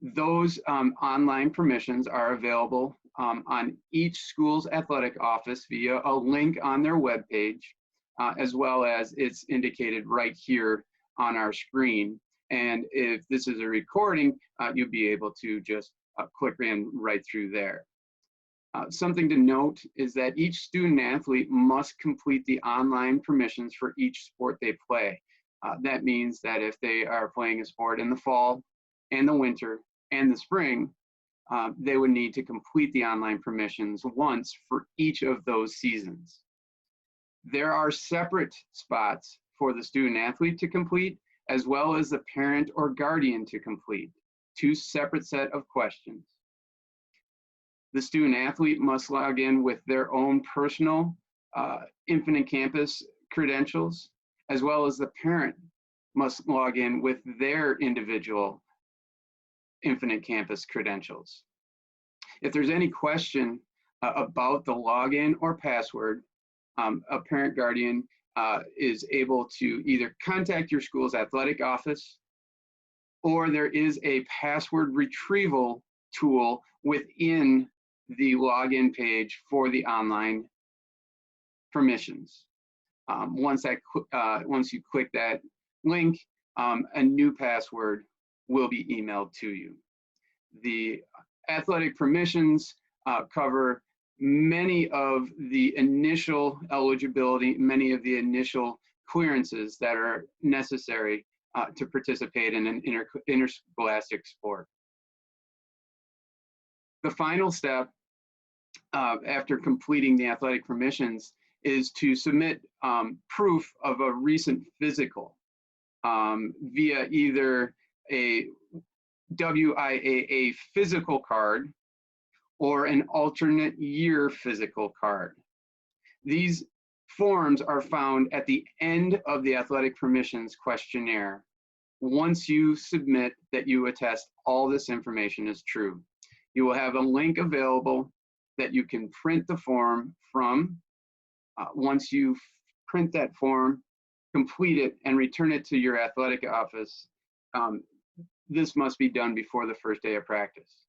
Speaker 4: Those online permissions are available on each school's athletic office via a link on their webpage, as well as it's indicated right here on our screen. And if this is a recording, you'll be able to just click in right through there. Something to note is that each student athlete must complete the online permissions for each sport they play. That means that if they are playing a sport in the fall and the winter and the spring, they would need to complete the online permissions once for each of those seasons. There are separate spots for the student athlete to complete, as well as the parent or guardian to complete, two separate set of questions. The student athlete must log in with their own personal Infinite Campus credentials, as well as the parent must log in with their individual Infinite Campus credentials. If there's any question about the login or password, a parent guardian is able to either contact your school's athletic office, or there is a password retrieval tool within the login page for the online permissions. Once you click that link, a new password will be emailed to you. The athletic permissions cover many of the initial eligibility, many of the initial clearances that are necessary to participate in an interscholastic sport. The final step after completing the athletic permissions is to submit proof of a recent physical via either a WIAA physical card or an alternate year physical card. These forms are found at the end of the athletic permissions questionnaire once you submit that you attest all this information is true. You will have a link available that you can print the form from. Once you print that form, complete it, and return it to your athletic office, this must be done before the first day of practice.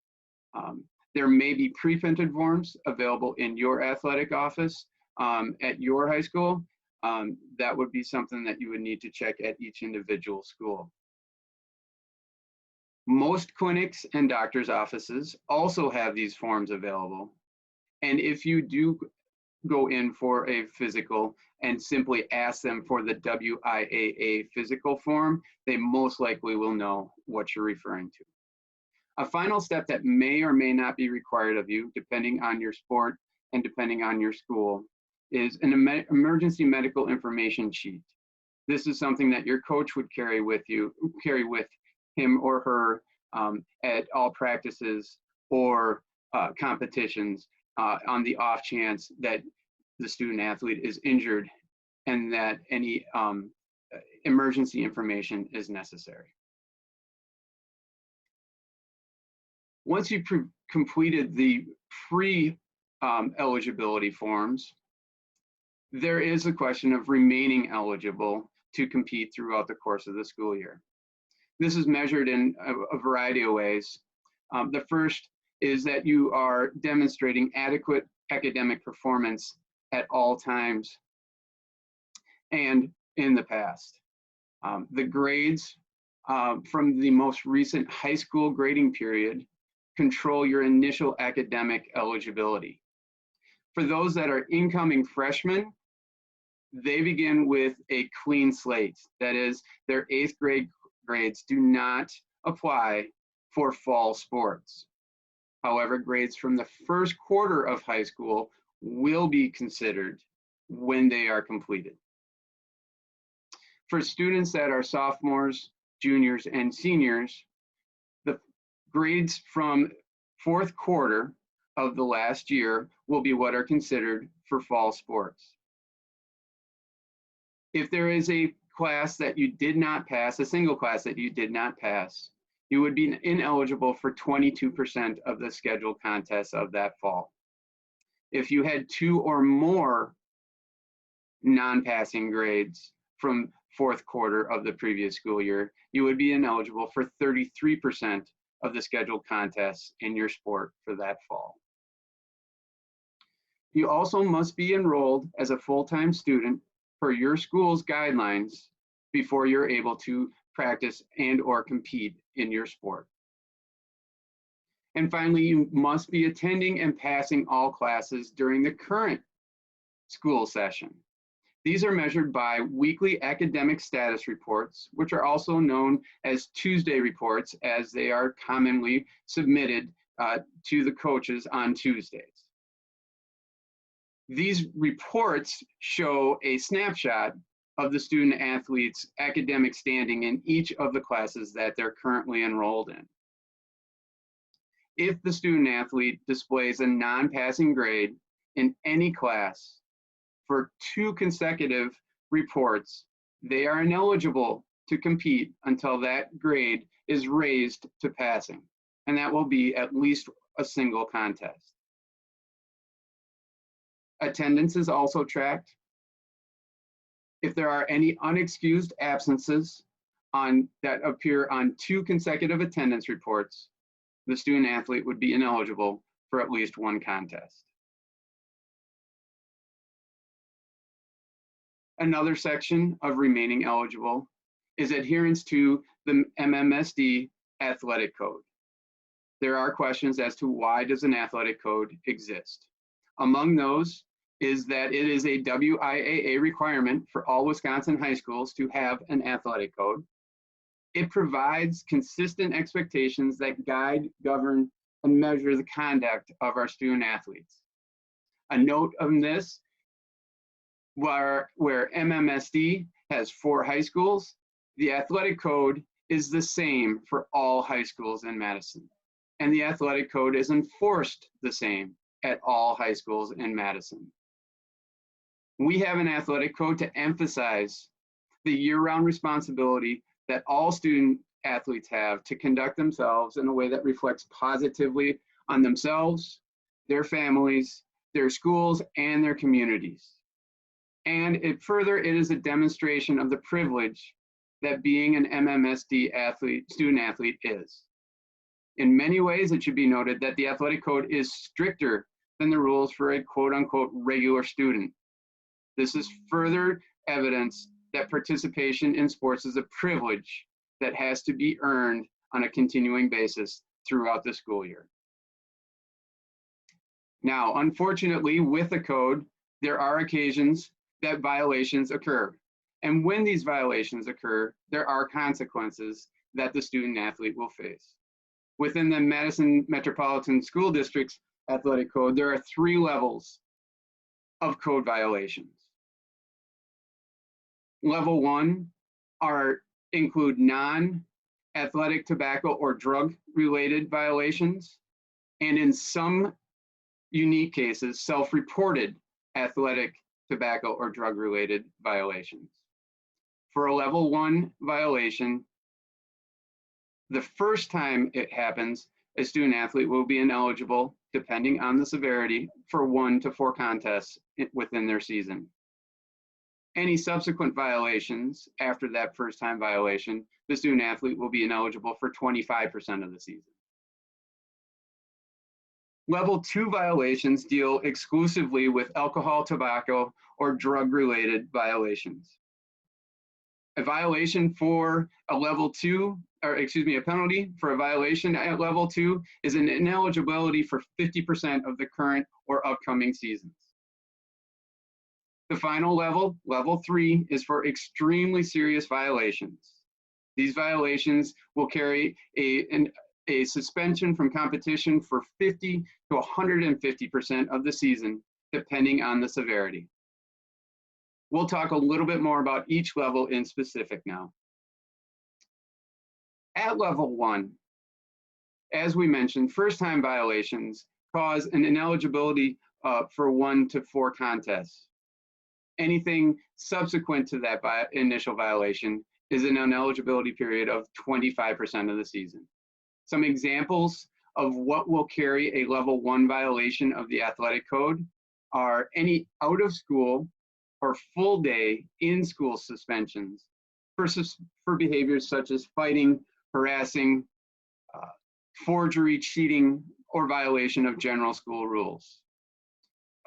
Speaker 4: There may be pre-printed forms available in your athletic office at your high school. That would be something that you would need to check at each individual school. Most clinics and doctor's offices also have these forms available. And if you do go in for a physical and simply ask them for the WIAA physical form, they most likely will know what you're referring to. A final step that may or may not be required of you, depending on your sport and depending on your school, is an emergency medical information sheet. This is something that your coach would carry with him or her at all practices or competitions on the off chance that the student athlete is injured and that any emergency information is necessary. Once you've completed the pre-eligibility forms, there is a question of remaining eligible to compete throughout the course of the school year. This is measured in a variety of ways. The first is that you are demonstrating adequate academic performance at all times and in the past. The grades from the most recent high school grading period control your initial academic eligibility. For those that are incoming freshmen, they begin with a clean slate. That is, their 8th grade grades do not apply for fall sports. However, grades from the first quarter of high school will be considered when they are completed. For students that are sophomores, juniors, and seniors, the grades from fourth quarter of the last year will be what are considered for fall sports. If there is a class that you did not pass, a single class that you did not pass, you would be ineligible for 22% of the scheduled contests of that fall. If you had 2 or more non-passing grades from fourth quarter of the previous school year, you would be ineligible for 33% of the scheduled contests in your sport for that fall. You also must be enrolled as a full-time student per your school's guidelines before you're able to practice and or compete in your sport. And finally, you must be attending and passing all classes during the current school session. These are measured by weekly academic status reports, which are also known as Tuesday reports, as they are commonly submitted to the coaches on Tuesdays. These reports show a snapshot of the student athlete's academic standing in each of the classes that they're currently enrolled in. If the student athlete displays a non-passing grade in any class for 2 consecutive reports, they are ineligible to compete until that grade is raised to passing, and that will be at least a single contest. Attendance is also tracked. If there are any unexcused absences that appear on 2 consecutive attendance reports, the student athlete would be ineligible for at least 1 contest. Another section of remaining eligible is adherence to the MMSD athletic code. There are questions as to why does an athletic code exist. Among those is that it is a WIAA requirement for all Wisconsin high schools to have an athletic code. It provides consistent expectations that guide, govern, and measure the conduct of our student athletes. A note on this, where MMSD has 4 high schools, the athletic code is the same for all high schools in Madison. And the athletic code is enforced the same at all high schools in Madison. We have an athletic code to emphasize the year-round responsibility that all student athletes have to conduct themselves in a way that reflects positively on themselves, their families, their schools, and their communities. And it is a demonstration of the privilege that being an MMSD student athlete is. In many ways, it should be noted that the athletic code is stricter than the rules for a quote-unquote regular student. This is further evidence that participation in sports is a privilege that has to be earned on a continuing basis throughout the school year. Now, unfortunately, with the code, there are occasions that violations occur. And when these violations occur, there are consequences that the student athlete will face. Within the Madison Metropolitan School District's athletic code, there are 3 levels of code violations. Level 1 include non-athletic tobacco or drug-related violations, and in some unique cases, self-reported athletic tobacco or drug-related violations. For a level 1 violation, the first time it happens, a student athlete will be ineligible, depending on the severity, for 1 to 4 contests within their season. Any subsequent violations after that first time violation, the student athlete will be ineligible for 25% of the season. Level 2 violations deal exclusively with alcohol, tobacco, or drug-related violations. A violation for a level 2, a penalty for a violation at level 2 is an ineligibility for 50% of the current or upcoming seasons. The final level, level 3, is for extremely serious violations. These violations will carry a a suspension from competition for 50 to 150% of the season, depending on the severity. We'll talk a little bit more about each level in specific now. At level 1, as we mentioned, first-time violations cause an ineligibility for 1 to 4 contests. Anything subsequent to that initial violation is an ineligibility period of 25% of the season. Some examples of what will carry a level 1 violation of the athletic code are any out of school or full day in school suspensions for behaviors such as fighting, harassing, forgery, cheating, or violation of general school rules.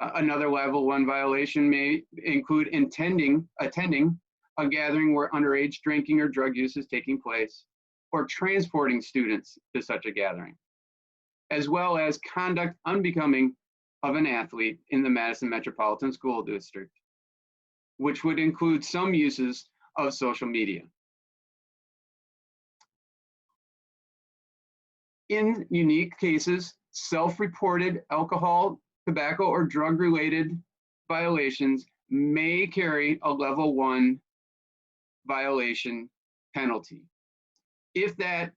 Speaker 4: Another level 1 violation may include attending a gathering where underage drinking or drug use is taking place, or transporting students to such a gathering, as well as conduct unbecoming of an athlete in the Madison Metropolitan School District, which would include some uses of social media. In unique cases, self-reported alcohol, tobacco, or drug-related violations may carry a level 1 violation penalty. If that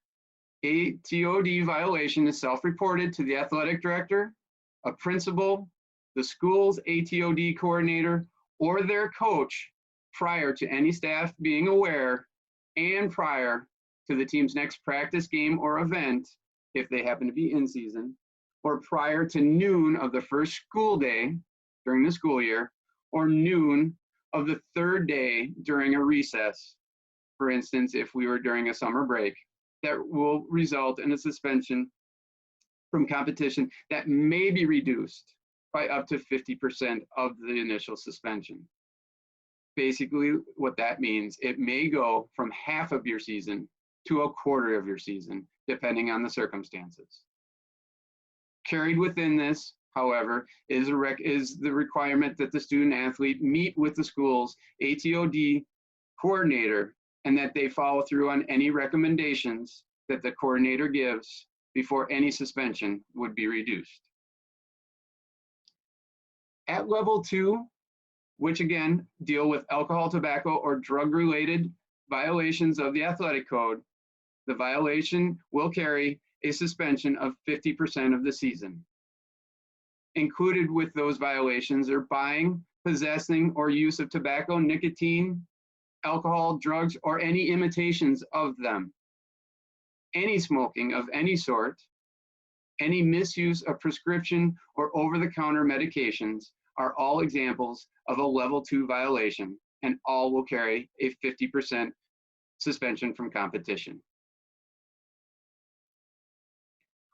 Speaker 4: ATOD violation is self-reported to the athletic director, a principal, the school's ATOD coordinator, or their coach prior to any staff being aware and prior to the team's next practice, game, or event, if they happen to be in season, or prior to noon of the first school day during the school year, or noon of the third day during a recess, for instance, if we were during a summer break, that will result in a suspension from competition that may be reduced by up to 50% of the initial suspension. Basically, what that means, it may go from half of your season to a quarter of your season, depending on the circumstances. Carried within this, however, is the requirement that the student athlete meet with the school's ATOD coordinator and that they follow through on any recommendations that the coordinator gives before any suspension would be reduced. At level 2, which again deal with alcohol, tobacco, or drug-related violations of the athletic code, the violation will carry a suspension of 50% of the season. Included with those violations are buying, possessing, or use of tobacco, nicotine, alcohol, drugs, or any imitations of them, any smoking of any sort, any misuse of prescription or over-the-counter medications are all examples of a level 2 violation, and all will carry a 50% suspension from competition.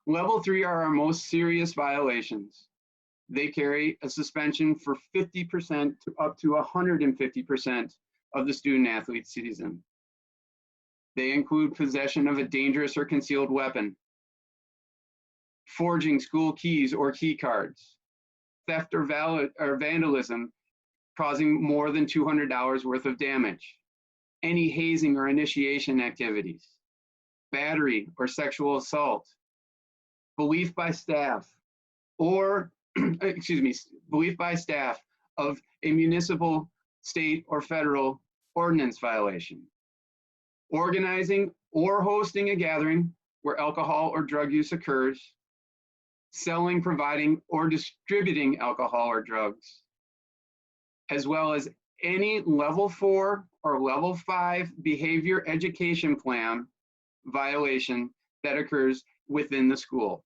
Speaker 4: Level 3 are our most serious violations. They carry a suspension for 50% to up to 150% of the student athlete season. They include possession of a dangerous or concealed weapon, forging school keys or key cards, theft or vandalism causing more than $200 worth of damage, any hazing or initiation activities, battery or sexual assault, belief by staff or, belief by staff of a municipal, state, or federal ordinance violation, organizing or hosting a gathering where alcohol or drug use occurs, selling, providing, or distributing alcohol or drugs, as well as any level 4 or level 5 behavior education plan violation that occurs within the school.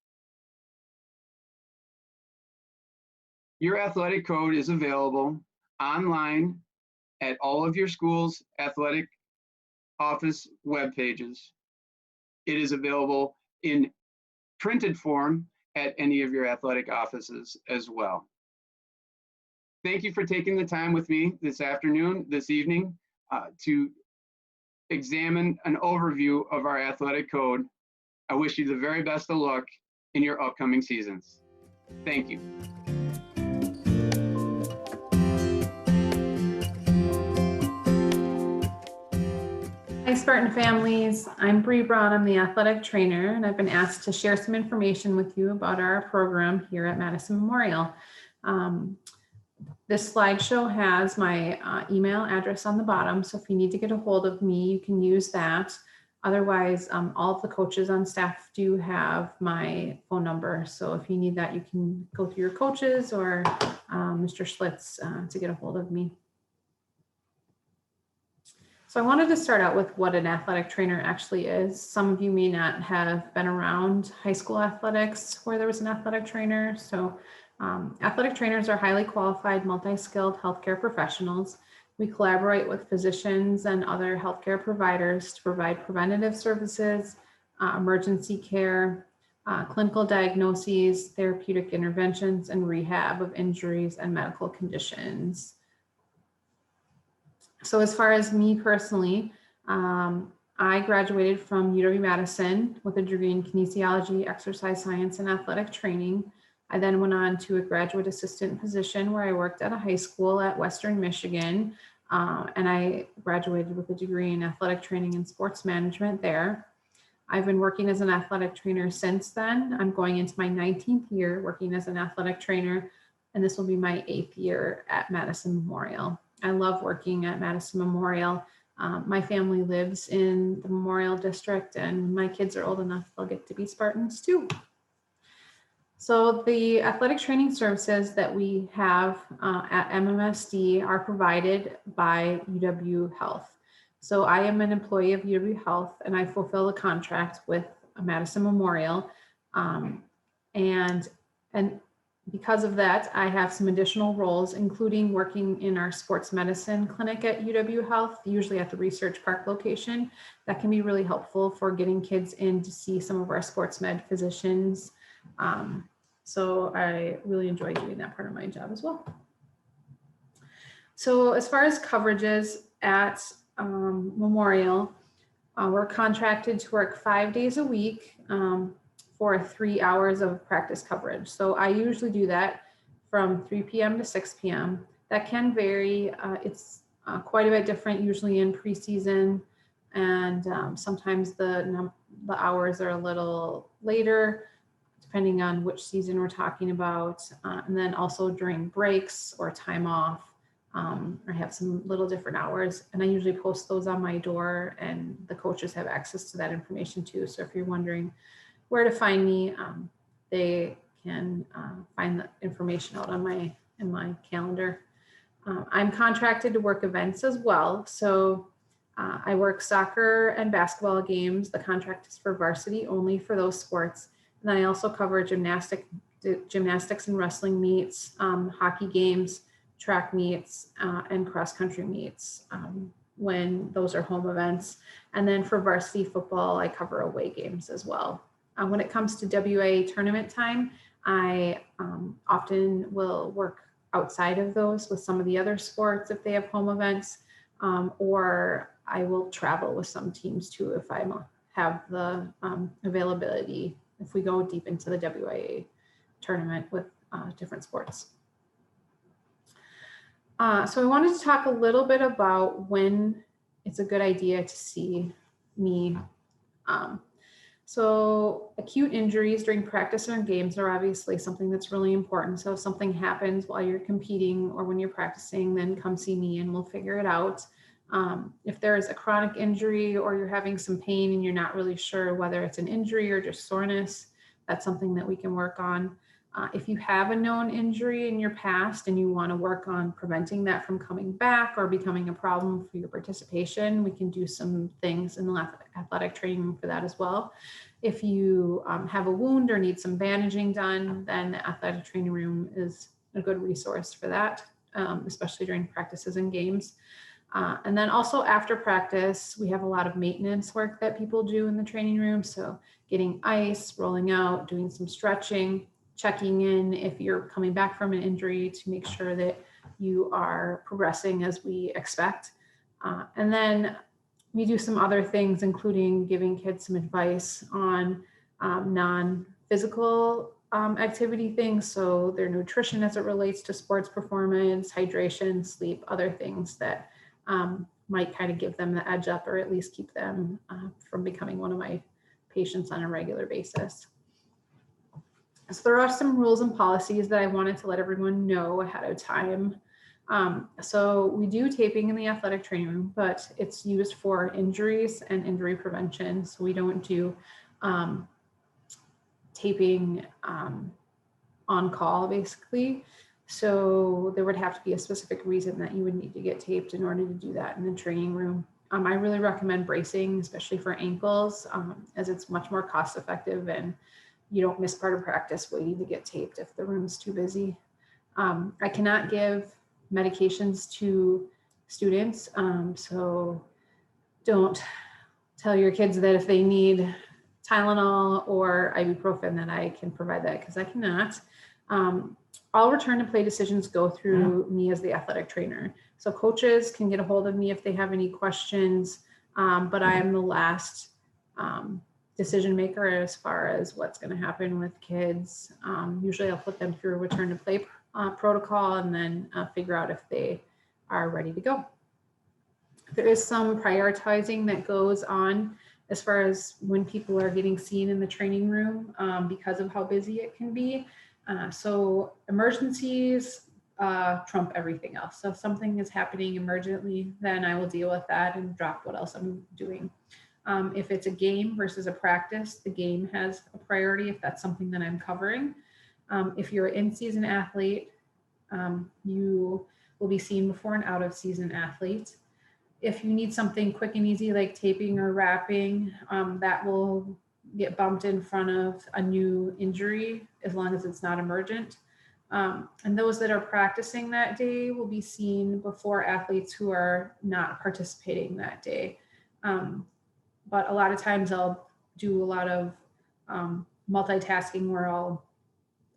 Speaker 4: Your athletic code is available online at all of your school's athletic office web pages. It is available in printed form at any of your athletic offices as well. Thank you for taking the time with me this evening, to examine an overview of our athletic code. I wish you the very best of luck in your upcoming seasons. Thank you.
Speaker 5: Hi, Spartan families. I'm Bree Brown. I'm the athletic trainer, and I've been asked to share some information with you about our program here at Madison Memorial. This slideshow has my email address on the bottom, so if you need to get a hold of me, you can use that. Otherwise, all of the coaches on staff do have my phone number, so if you need that, you can go through your coaches or Mr. Schlitz to get a hold of me. So I wanted to start out with what an athletic trainer actually is. Some of you may not have been around high school athletics where there was an athletic trainer. So athletic trainers are highly qualified, multi-skilled healthcare professionals. We collaborate with physicians and other healthcare providers to provide preventative services, emergency care, clinical diagnoses, therapeutic interventions, and rehab of injuries and medical conditions. So as far as me personally, I graduated from UW-Madison with a degree in kinesiology, exercise science, and athletic training. I then went on to a graduate assistant position where I worked at a high school at Western Michigan, and I graduated with a degree in athletic training and sports management there. I've been working as an athletic trainer since then. I'm going into my 19th year working as an athletic trainer, and this will be my 8th year at Madison Memorial. I love working at Madison Memorial. My family lives in the Memorial District, and my kids are old enough, they'll get to be Spartans too. So the athletic training services that we have at MMSD are provided by UW Health. So I am an employee of UW Health, and I fulfill a contract with Madison Memorial. And because of that, I have some additional roles, including working in our sports medicine clinic at UW Health, usually at the Research Park location. That can be really helpful for getting kids in to see some of our sports med physicians. So I really enjoy doing that part of my job as well. So as far as coverages at Memorial, we're contracted to work 5 days a week for 3 hours of practice coverage. So I usually do that from 3 p.m. to 6 p.m. That can vary. It's quite a bit different usually in preseason, and sometimes the hours are a little later, depending on which season we're talking about. And then also during breaks or time off, I have some little different hours, and I usually post those on my door, and the coaches have access to that information too. So if you're wondering where to find me, they can find the information out on in my calendar. I'm contracted to work events as well. So I work soccer and basketball games. The contract is for varsity only for those sports. And then I also cover gymnastics and wrestling meets, hockey games, track meets, and cross-country meets when those are home events. And then for varsity football, I cover away games as well. When it comes to WA tournament time, I often will work outside of those with some of the other sports if they have home events, or I will travel with some teams too if I have the availability, if we go deep into the WA tournament with different sports. So I wanted to talk a little bit about when it's a good idea to see me. So acute injuries during practice or games are obviously something that's really important. So if something happens while you're competing or when you're practicing, then come see me and we'll figure it out. If there is a chronic injury or you're having some pain and you're not really sure whether it's an injury or just soreness, that's something that we can work on. If you have a known injury in your past and you want to work on preventing that from coming back or becoming a problem for your participation, we can do some things in the athletic training room for that as well. If you have a wound or need some bandaging done, then the athletic training room is a good resource for that, especially during practices and games. And then also after practice, we have a lot of maintenance work that people do in the training room. So getting ice, rolling out, doing some stretching, checking in if you're coming back from an injury to make sure that you are progressing as we expect. And then we do some other things, including giving kids some advice on non-physical activity things. So their nutrition as it relates to sports performance, hydration, sleep, other things that might kind of give them the edge up, or at least keep them from becoming one of my patients on a regular basis. So there are some rules and policies that I wanted to let everyone know ahead of time. So we do taping in the athletic training room, but it's used for injuries and injury prevention. So we don't do taping on call, basically. So there would have to be a specific reason that you would need to get taped in order to do that in the training room. I really recommend bracing, especially for ankles, as it's much more cost effective and you don't miss part of practice waiting to get taped if the room's too busy. I cannot give medications to students, so don't tell your kids that if they need Tylenol or ibuprofen that I can provide that, because I cannot. All return to play decisions go through me as the athletic trainer. So coaches can get a hold of me if they have any questions, but I am the last decision maker as far as what's going to happen with kids. Usually I'll put them through a return to play protocol and then figure out if they are ready to go. There is some prioritizing that goes on as far as when people are getting seen in the training room because of how busy it can be. So emergencies trump everything else. So if something is happening emergently, then I will deal with that and drop what else I'm doing. If it's a game versus a practice, the game has a priority if that's something that I'm covering. If you're an in-season athlete, you will be seen before an out-of-season athlete. If you need something quick and easy like taping or wrapping, that will get bumped in front of a new injury as long as it's not emergent. And those that are practicing that day will be seen before athletes who are not participating that day. But a lot of times I'll do a lot of multitasking where I'll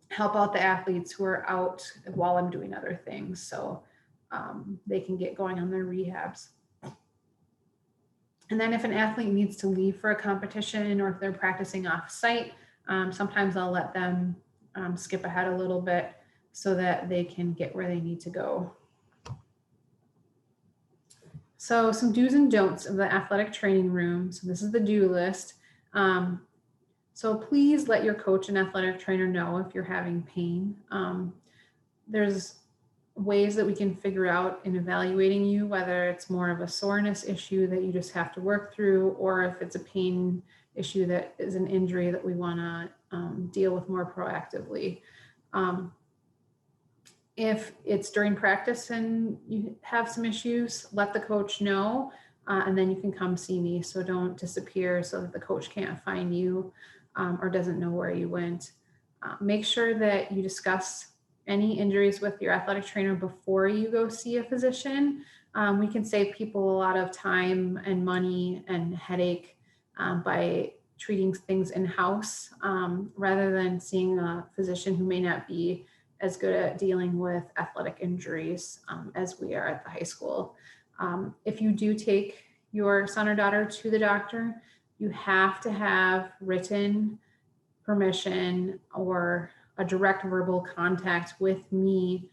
Speaker 5: help out the athletes who are out while I'm doing other things, so they can get going on their rehabs. And then if an athlete needs to leave for a competition or if they're practicing off site, sometimes I'll let them skip ahead a little bit so that they can get where they need to go. So some do's and don'ts of the athletic training room. So this is the do list. So please let your coach and athletic trainer know if you're having pain. There's ways that we can figure out in evaluating you, whether it's more of a soreness issue that you just have to work through, or if it's a pain issue that is an injury that we want to deal with more proactively. If it's during practice and you have some issues, let the coach know, and then you can come see me. So don't disappear so that the coach can't find you or doesn't know where you went. Make sure that you discuss any injuries with your athletic trainer before you go see a physician. We can save people a lot of time and money and headache by treating things in-house rather than seeing a physician who may not be as good at dealing with athletic injuries as we are at the high school. If you do take your son or daughter to the doctor, you have to have written permission or a direct verbal contact with me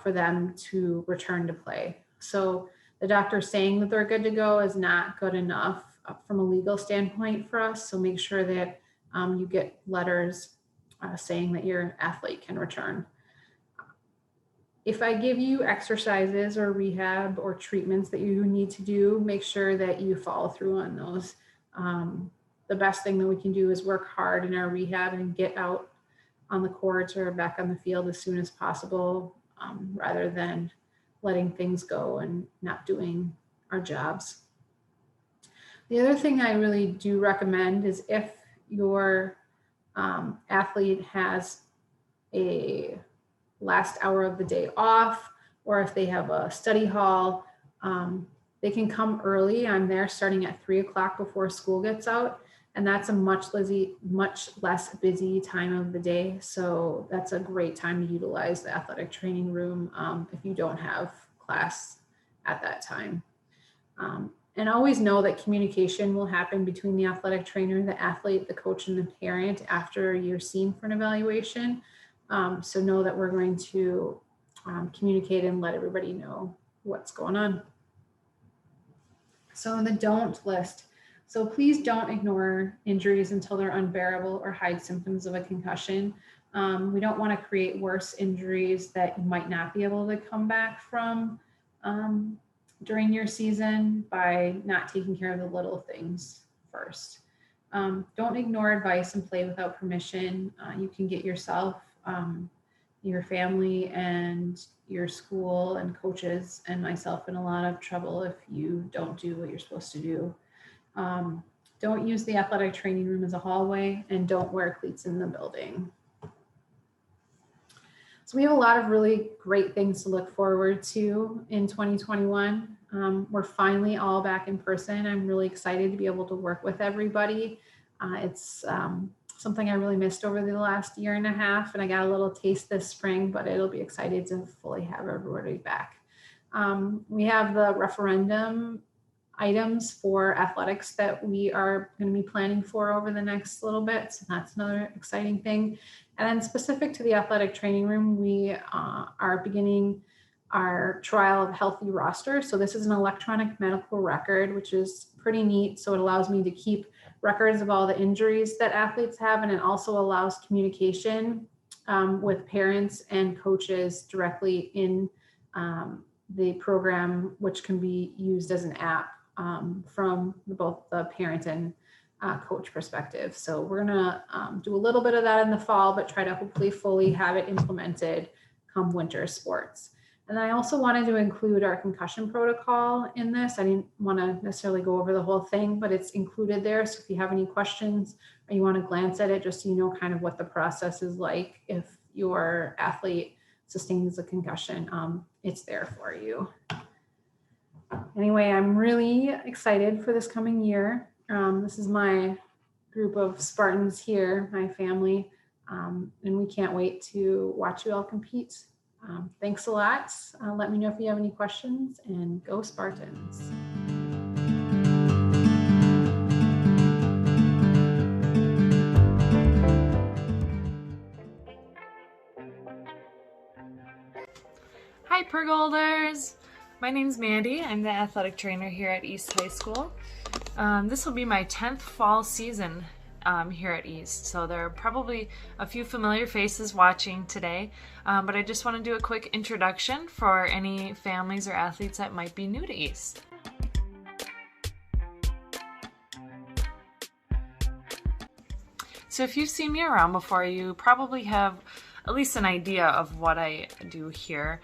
Speaker 5: for them to return to play. So the doctor saying that they're good to go is not good enough from a legal standpoint for us. So make sure that you get letters saying that your athlete can return. If I give you exercises or rehab or treatments that you need to do, make sure that you follow through on those. The best thing that we can do is work hard in our rehab and get out on the courts or back on the field as soon as possible, rather than letting things go and not doing our jobs. The other thing I really do recommend is if your athlete has a last hour of the day off, or if they have a study hall, they can come early. I'm there starting at 3 o'clock before school gets out. And that's a much less busy time of the day. So that's a great time to utilize the athletic training room if you don't have class at that time. And always know that communication will happen between the athletic trainer, the athlete, the coach, and the parent after you're seen for an evaluation. So know that we're going to communicate and let everybody know what's going on. So in the don't list, so please don't ignore injuries until they're unbearable or hide symptoms of a concussion. We don't want to create worse injuries that you might not be able to come back from during your season by not taking care of the little things first. Don't ignore advice and play without permission. You can get yourself, your family, and your school and coaches and myself in a lot of trouble if you don't do what you're supposed to do. Don't use the athletic training room as a hallway, and don't wear cleats in the building. So we have a lot of really great things to look forward to in 2021. We're finally all back in person. I'm really excited to be able to work with everybody. It's something I really missed over the last year and a half, and I got a little taste this spring, but it'll be excited to fully have everybody back. We have the referendum items for athletics that we are going to be planning for over the next little bit. So that's another exciting thing. And then specific to the athletic training room, we are beginning our trial of Healthy Roster. So this is an electronic medical record, which is pretty neat. So it allows me to keep records of all the injuries that athletes have, and it also allows communication with parents and coaches directly in the program, which can be used as an app from both the parent and coach perspective. So we're gonna do a little bit of that in the fall, but try to hopefully fully have it implemented come winter sports. And then I also wanted to include our concussion protocol in this. I didn't want to necessarily go over the whole thing, but it's included there. So if you have any questions or you want to glance at it, just so you know kind of what the process is like if your athlete sustains a concussion, it's there for you. Anyway, I'm really excited for this coming year. This is my group of Spartans here, my family, and we can't wait to watch you all compete. Thanks a lot. Let me know if you have any questions, and go Spartans.
Speaker 6: Hi, Pergolders. My name's Mandy. I'm the athletic trainer here at East High School. This will be my 10th fall season here at East, so there are probably a few familiar faces watching today, but I just want to do a quick introduction for any families or athletes that might be new to East. So if you've seen me around before, you probably have at least an idea of what I do here.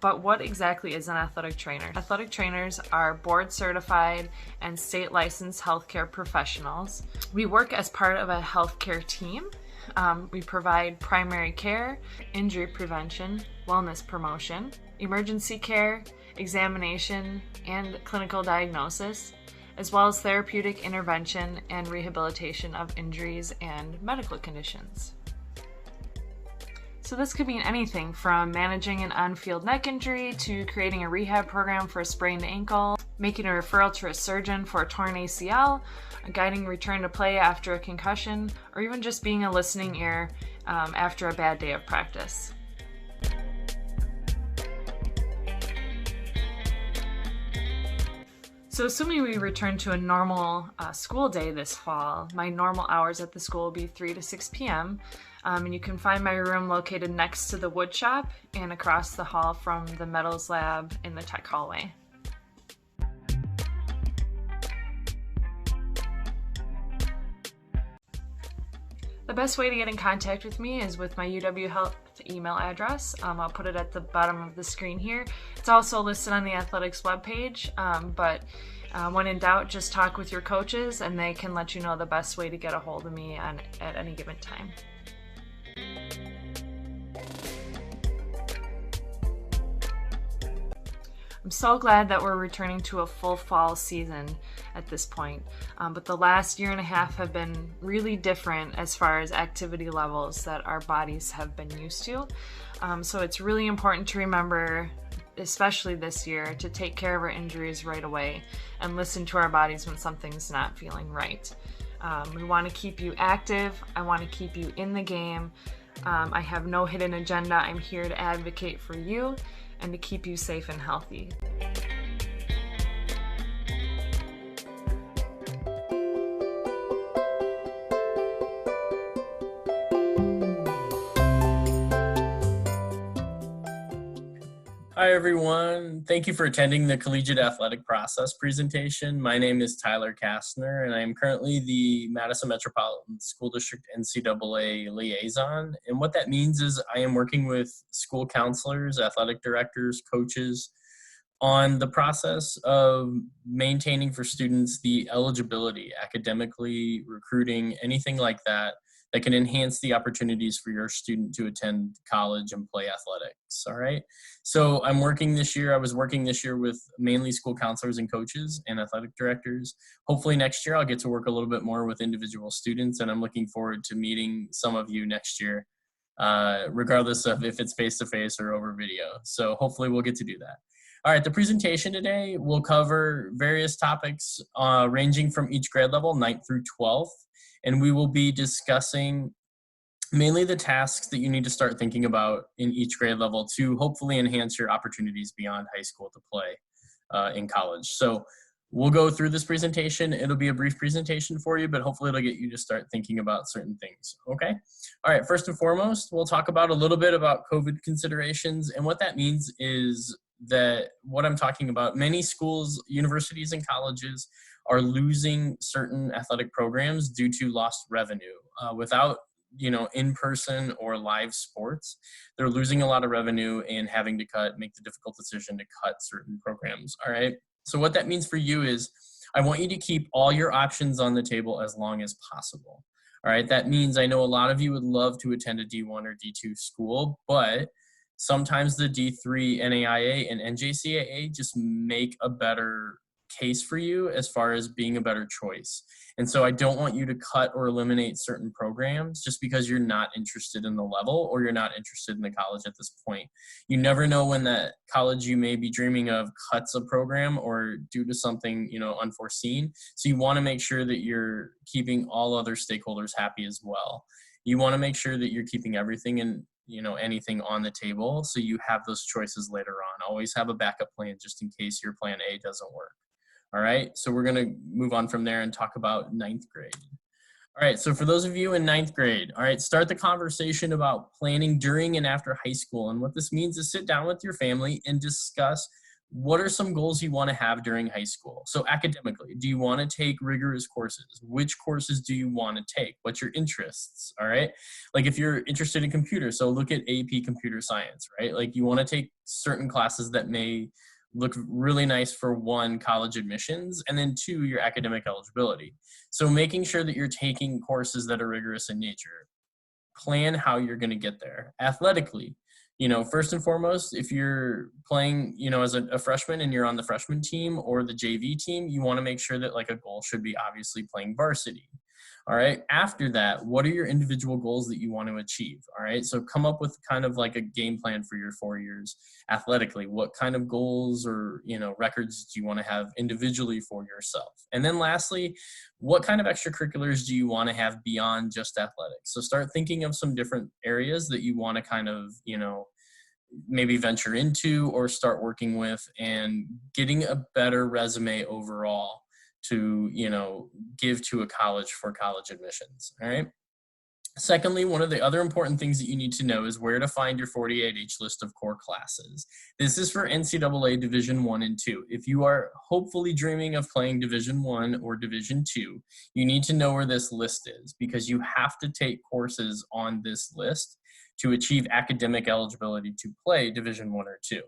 Speaker 6: But what exactly is an athletic trainer? Athletic trainers are board certified and state licensed healthcare professionals. We work as part of a healthcare team. We provide primary care, injury prevention, wellness promotion, emergency care, examination, and clinical diagnosis, as well as therapeutic intervention and rehabilitation of injuries and medical conditions. So this could mean anything from managing an on-field neck injury to creating a rehab program for a sprained ankle, making a referral to a surgeon for a torn ACL, guiding return to play after a concussion, or even just being a listening ear after a bad day of practice. So assuming we return to a normal school day this fall, my normal hours at the school will be 3 to 6 p.m. And you can find my room located next to the wood shop and across the hall from the metals lab in the tech hallway. The best way to get in contact with me is with my UW Health email address. I'll put it at the bottom of the screen here. It's also listed on the athletics webpage, but when in doubt, just talk with your coaches and they can let you know the best way to get a hold of me at any given time. I'm so glad that we're returning to a full fall season at this point, but the last year and a half have been really different as far as activity levels that our bodies have been used to. So it's really important to remember, especially this year, to take care of our injuries right away and listen to our bodies when something's not feeling right. We want to keep you active. I want to keep you in the game. I have no hidden agenda. I'm here to advocate for you and to keep you safe and healthy.
Speaker 7: Hi, everyone. Thank you for attending the Collegiate Athletic Process presentation. My name is Tyler Kastner, and I am currently the Madison Metropolitan School District NCAA liaison. And what that means is I am working with school counselors, athletic directors, coaches on the process of maintaining for students the eligibility, academically, recruiting, anything like that, that can enhance the opportunities for your student to attend college and play athletics, all right? So I was working this year with mainly school counselors and coaches and athletic directors. Hopefully next year I'll get to work a little bit more with individual students, and I'm looking forward to meeting some of you next year, regardless of if it's face-to-face or over video. So hopefully we'll get to do that. All right, the presentation today will cover various topics ranging from each grade level, 9th through 12th. And we will be discussing mainly the tasks that you need to start thinking about in each grade level to hopefully enhance your opportunities beyond high school to play in college. So we'll go through this presentation. It'll be a brief presentation for you, but hopefully it'll get you to start thinking about certain things, okay? All right, first and foremost, we'll talk about a little bit about COVID considerations. And what that means is that what I'm talking about, many schools, universities, and colleges are losing certain athletic programs due to lost revenue. Without in-person or live sports, they're losing a lot of revenue and having to make the difficult decision to cut certain programs, all right? So what that means for you is I want you to keep all your options on the table as long as possible, all right? That means I know a lot of you would love to attend a D1 or D2 school, but sometimes the D3 NAIA and NJCAA just make a better case for you as far as being a better choice. And so I don't want you to cut or eliminate certain programs just because you're not interested in the level or you're not interested in the college at this point. You never know when that college you may be dreaming of cuts a program or due to something, unforeseen. So you want to make sure that you're keeping all other stakeholders happy as well. You want to make sure that you're keeping everything and anything on the table so you have those choices later on. Always have a backup plan just in case your plan A doesn't work. All right, so we're gonna move on from there and talk about 9th grade. All right, so for those of you in 9th grade, all right, start the conversation about planning during and after high school. And what this means is sit down with your family and discuss what are some goals you wanna have during high school. So academically, do you wanna take rigorous courses? Which courses do you wanna take? What's your interests, all right? Like if you're interested in computers, so look at AP Computer Science, right? Like you wanna take certain classes that may look really nice for one, college admissions, and then 2, your academic eligibility. So making sure that you're taking courses that are rigorous in nature. Plan how you're going to get there. Athletically, first and foremost, if you're playing, as a freshman and you're on the freshman team or the JV team, you want to make sure that like a goal should be obviously playing varsity. All right. After that, what are your individual goals that you want to achieve? All right. So come up with kind of like a game plan for your 4 years athletically. What kind of goals or, records do you want to have individually for yourself? And then lastly, what kind of extracurriculars do you want to have beyond just athletics? So start thinking of some different areas that you want to kind of, maybe venture into or start working with and getting a better resume overall to, give to a college for college admissions, all right? Secondly, one of the other important things that you need to know is where to find your 48H list of core classes. This is for NCAA Division I and II. If you are hopefully dreaming of playing Division I or Division II, you need to know where this list is because you have to take courses on this list to achieve academic eligibility to play Division I or II.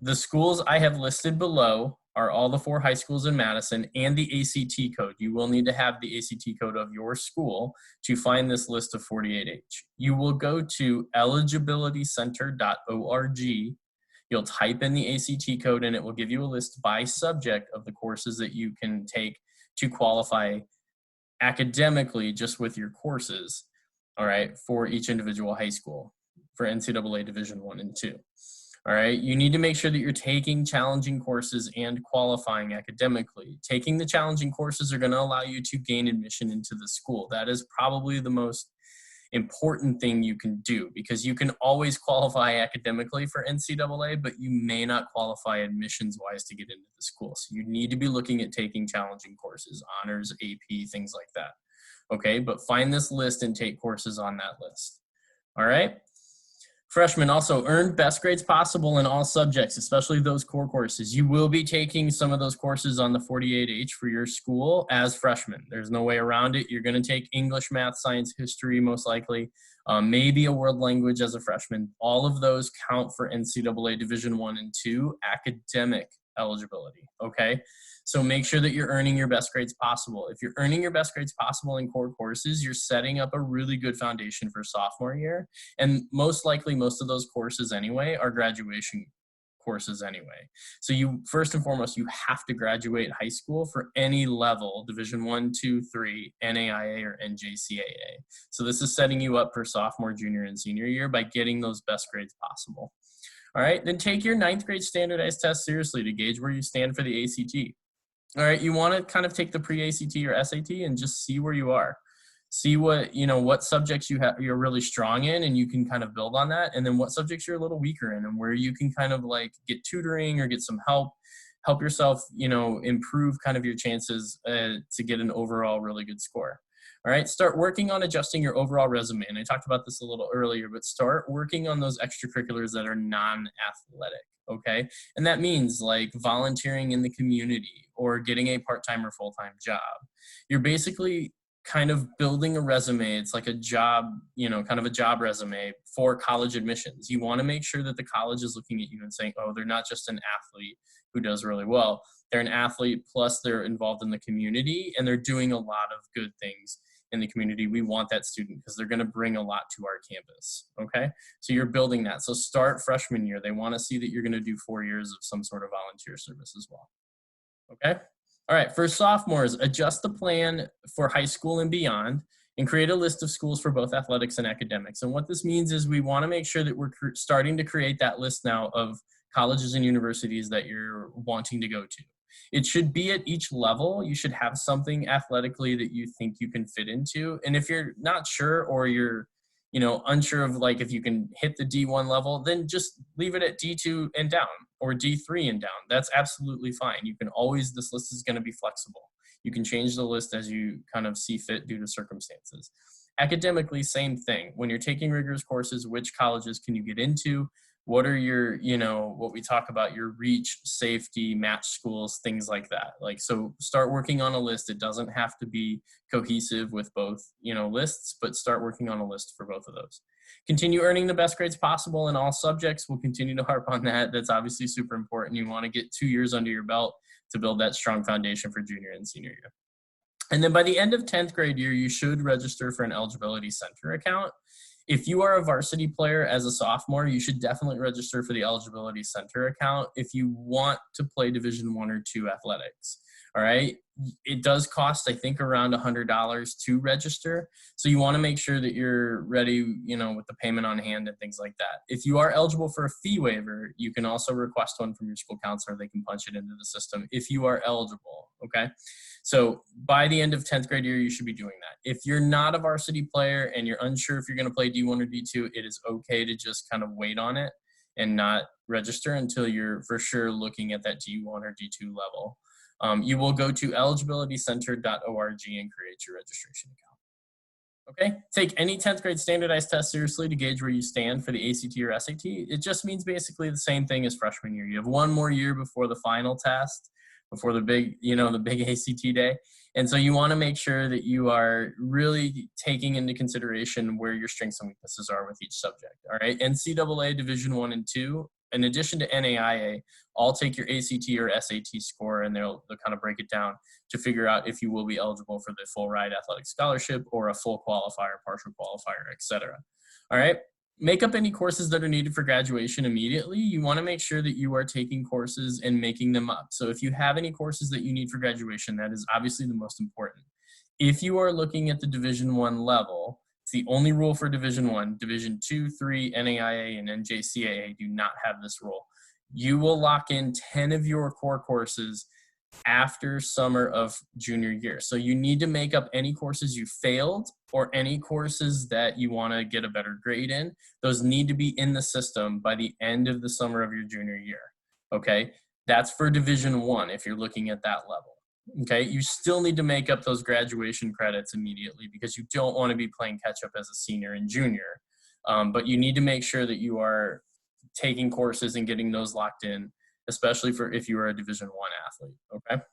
Speaker 7: The schools I have listed below are all the 4 high schools in Madison and the ACT code. You will need to have the ACT code of your school to find this list of 48H. You will go to eligibilitycenter.org. You'll type in the ACT code and it will give you a list by subject of the courses that you can take to qualify academically just with your courses, all right, for each individual high school for NCAA Division I and II. All right, you need to make sure that you're taking challenging courses and qualifying academically. Taking the challenging courses are going to allow you to gain admission into the school. That is probably the most important thing you can do because you can always qualify academically for NCAA, but you may not qualify admissions-wise to get into the school. So you need to be looking at taking challenging courses, honors, AP, things like that. Okay, but find this list and take courses on that list. All right? Freshmen also earn best grades possible in all subjects, especially those core courses. You will be taking some of those courses on the 48H for your school as freshmen. There's no way around it. You're going to take English, math, science, history, most likely, maybe a world language as a freshman. All of those count for NCAA Division I and II academic eligibility, okay? So make sure that you're earning your best grades possible. If you're earning your best grades possible in core courses, you're setting up a really good foundation for sophomore year. And most likely, most of those courses anyway are graduation courses anyway. So you, first and foremost, you have to graduate high school for any level, Division I, II, III, NAIA, or NJCAA. So this is setting you up for sophomore, junior, and senior year by getting those best grades possible. All right, then take your 9th grade standardized test seriously to gauge where you stand for the ACT. All right, you want to kind of take the pre-ACT or SAT and just see where you are. See what, what subjects you're really strong in, and you can kind of build on that. And then what subjects you're a little weaker in, and where you can kind of like get tutoring or get some help yourself, improve kind of your chances to get an overall really good score. All right, start working on adjusting your overall resume. And I talked about this a little earlier, but start working on those extracurriculars that are non-athletic, okay? And that means like volunteering in the community or getting a part-time or full-time job. You're basically kind of building a resume. It's like a job, kind of a job resume for college admissions. You want to make sure that the college is looking at you and saying, oh, they're not just an athlete who does really well. They're an athlete, plus they're involved in the community, and they're doing a lot of good things in the community. We want that student because they're going to bring a lot to our campus, okay? So you're building that. So start freshman year. They want to see that you're going to do 4 years of some sort of volunteer service as well, okay? All right, for sophomores, adjust the plan for high school and beyond and create a list of schools for both athletics and academics. And what this means is we want to make sure that we're starting to create that list now of colleges and universities that you're wanting to go to. It should be at each level. You should have something athletically that you think you can fit into. And if you're not sure, or you're, unsure of like if you can hit the D1 level, then just leave it at D2 and down, or D3 and down. That's absolutely fine. You can always, this list is going to be flexible. You can change the list as you kind of see fit due to circumstances. Academically, same thing. When you're taking rigorous courses, which colleges can you get into? What are your, what we talk about, your reach, safety, match schools, things like that. Like, so start working on a list. It doesn't have to be cohesive with both, lists, but start working on a list for both of those. Continue earning the best grades possible in all subjects. We'll continue to harp on that. That's obviously super important. You want to get 2 years under your belt to build that strong foundation for junior and senior year. And then by the end of 10th grade year, you should register for an eligibility center account. If you are a varsity player as a sophomore, you should definitely register for the eligibility center account if you want to play Division I or II athletics. All right. It does cost, I think, around $100 to register. So you want to make sure that you're ready, with the payment on hand and things like that. If you are eligible for a fee waiver, you can also request one from your school counselor. They can punch it into the system if you are eligible. Okay. So by the end of 10th grade year, you should be doing that. If you're not a varsity player and you're unsure if you're going to play D1 or D2, it is okay to just kind of wait on it and not register until you're for sure looking at that D1 or D2 level. You will go to eligibilitycenter.org and create your registration account. Okay, take any 10th grade standardized test seriously to gauge where you stand for the ACT or SAT. It just means basically the same thing as freshman year. You have one more year before the final test, before the big, the big ACT day. And so you want to make sure that you are really taking into consideration where your strengths and weaknesses are with each subject. All right, NCAA Division I and II, in addition to NAIA, all take your ACT or SAT score, and they'll kind of break it down to figure out if you will be eligible for the full ride athletic scholarship or a full qualifier, partial qualifier, etc. All right. Make up any courses that are needed for graduation immediately. You want to make sure that you are taking courses and making them up. So if you have any courses that you need for graduation, that is obviously the most important. If you are looking at the Division I level, it's the only rule for Division I. Division II, III, NAIA, and NJCAA do not have this rule. You will lock in 10 of your core courses after summer of junior year. So you need to make up any courses you failed or any courses that you want to get a better grade in. Those need to be in the system by the end of the summer of your junior year. Okay, that's for Division I if you're looking at that level. Okay, you still need to make up those graduation credits immediately because you don't want to be playing catch up as a senior and junior. But you need to make sure that you are taking courses and getting those locked in, especially for if you are a Division I athlete, okay?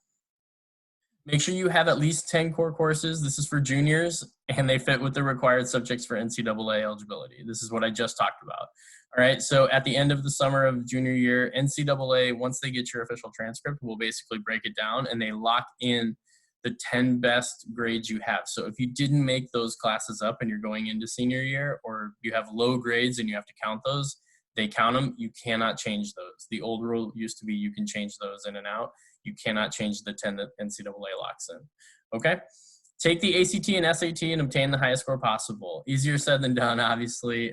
Speaker 7: Make sure you have at least 10 core courses. This is for juniors, and they fit with the required subjects for NCAA eligibility. This is what I just talked about. All right, so at the end of the summer of junior year, NCAA, once they get your official transcript, will basically break it down, and they lock in the 10 best grades you have. So if you didn't make those classes up and you're going into senior year, or you have low grades and you have to count those, they count them. You cannot change those. The old rule used to be you can change those in and out. You cannot change the 10 that NCAA locks in, okay? Take the ACT and SAT and obtain the highest score possible. Easier said than done, obviously.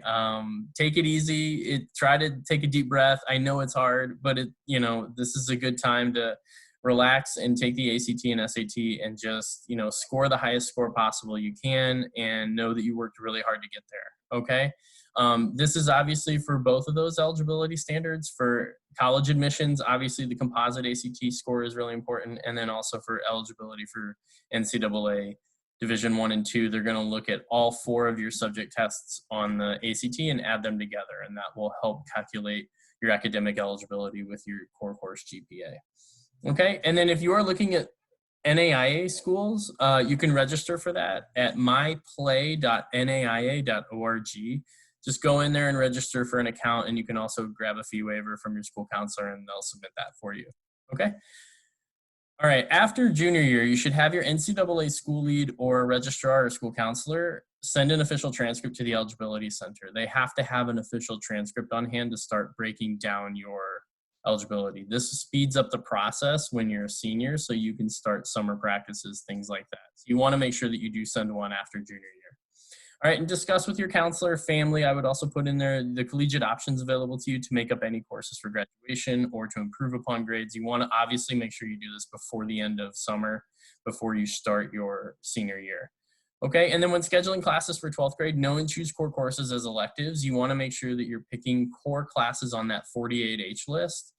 Speaker 7: Take it easy. Try to take a deep breath. I know it's hard, but this is a good time to relax and take the ACT and SAT and just, score the highest score possible you can and know that you worked really hard to get there, okay? This is obviously for both of those eligibility standards. For college admissions, obviously the composite ACT score is really important. And then also for eligibility for NCAA Division I and II, they're going to look at all 4 of your subject tests on the ACT and add them together. And that will help calculate your academic eligibility with your core course GPA. Okay, and then if you are looking at NAIA schools, you can register for that at myplay.naia.org. Just go in there and register for an account, and you can also grab a fee waiver from your school counselor, and they'll submit that for you. Okay? All right, after junior year, you should have your NCAA school lead or registrar or school counselor send an official transcript to the eligibility center. They have to have an official transcript on hand to start breaking down your eligibility. This speeds up the process when you're a senior, so you can start summer practices, things like that. So you want to make sure that you do send one after junior year. All right, and discuss with your counselor, family. I would also put in there the collegiate options available to you to make up any courses for graduation or to improve upon grades. You want to obviously make sure you do this before the end of summer, before you start your senior year. Okay, and then when scheduling classes for 12th grade, know and choose core courses as electives. You want to make sure that you're picking core classes on that 48H list.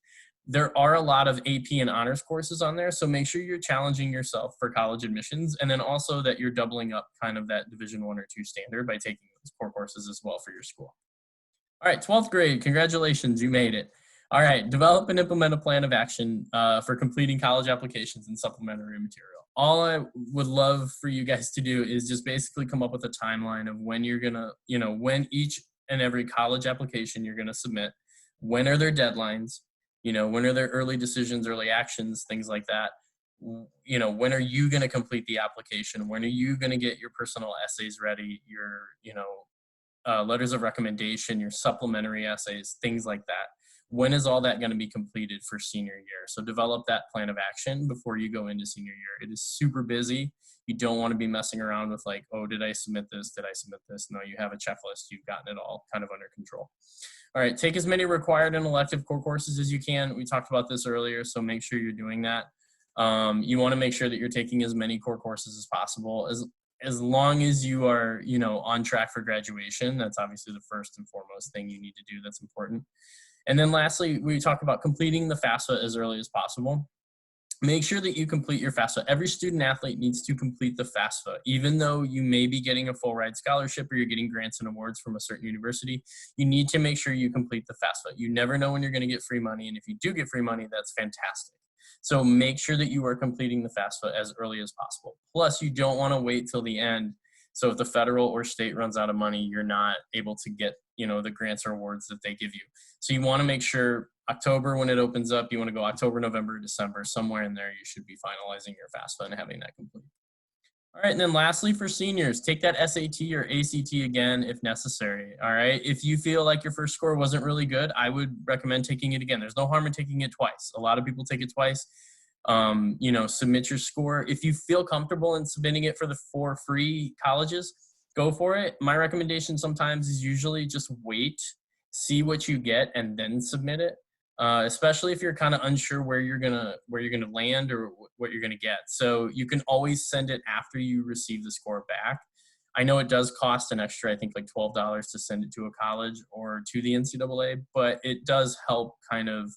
Speaker 7: There are a lot of AP and honors courses on there, so make sure you're challenging yourself for college admissions, and then also that you're doubling up kind of that Division I or II standard by taking those core courses as well for your school. All right, 12th grade, congratulations, you made it. All right, develop and implement a plan of action for completing college applications and supplementary material. All I would love for you guys to do is just basically come up with a timeline of when you're gonna, when each and every college application you're gonna submit, when are their deadlines, when are their early decisions, early actions, things like that. When are you gonna complete the application? When are you gonna get your personal essays ready, your, letters of recommendation, your supplementary essays, things like that. When is all that going to be completed for senior year? So develop that plan of action before you go into senior year. It is super busy. You don't want to be messing around with like, oh, did I submit this? Did I submit this? No, you have a checklist. You've gotten it all kind of under control. All right, take as many required and elective core courses as you can. We talked about this earlier, so make sure you're doing that. You want to make sure that you're taking as many core courses as possible. As long as you are, on track for graduation, that's obviously the first and foremost thing you need to do that's important. And then lastly, we talk about completing the FAFSA as early as possible. Make sure that you complete your FAFSA. Every student athlete needs to complete the FAFSA. Even though you may be getting a full ride scholarship or you're getting grants and awards from a certain university, you need to make sure you complete the FAFSA. You never know when you're going to get free money, and if you do get free money, that's fantastic. So make sure that you are completing the FAFSA as early as possible. Plus, you don't want to wait till the end. So if the federal or state runs out of money, you're not able to get, the grants or awards that they give you. So you want to make sure October, when it opens up, you want to go October, November, December, somewhere in there, you should be finalizing your FAFSA and having that complete. All right, and then lastly for seniors, take that SAT or ACT again if necessary, all right? If you feel like your first score wasn't really good, I would recommend taking it again. There's no harm in taking it twice. A lot of people take it twice. Submit your score. If you feel comfortable in submitting it for free colleges, go for it. My recommendation sometimes is usually just wait, see what you get, and then submit it. Especially if you're kind of unsure where you're gonna land or what you're gonna get. So you can always send it after you receive the score back. I know it does cost an extra, I think like $12 to send it to a college or to the NCAA, but it does help kind of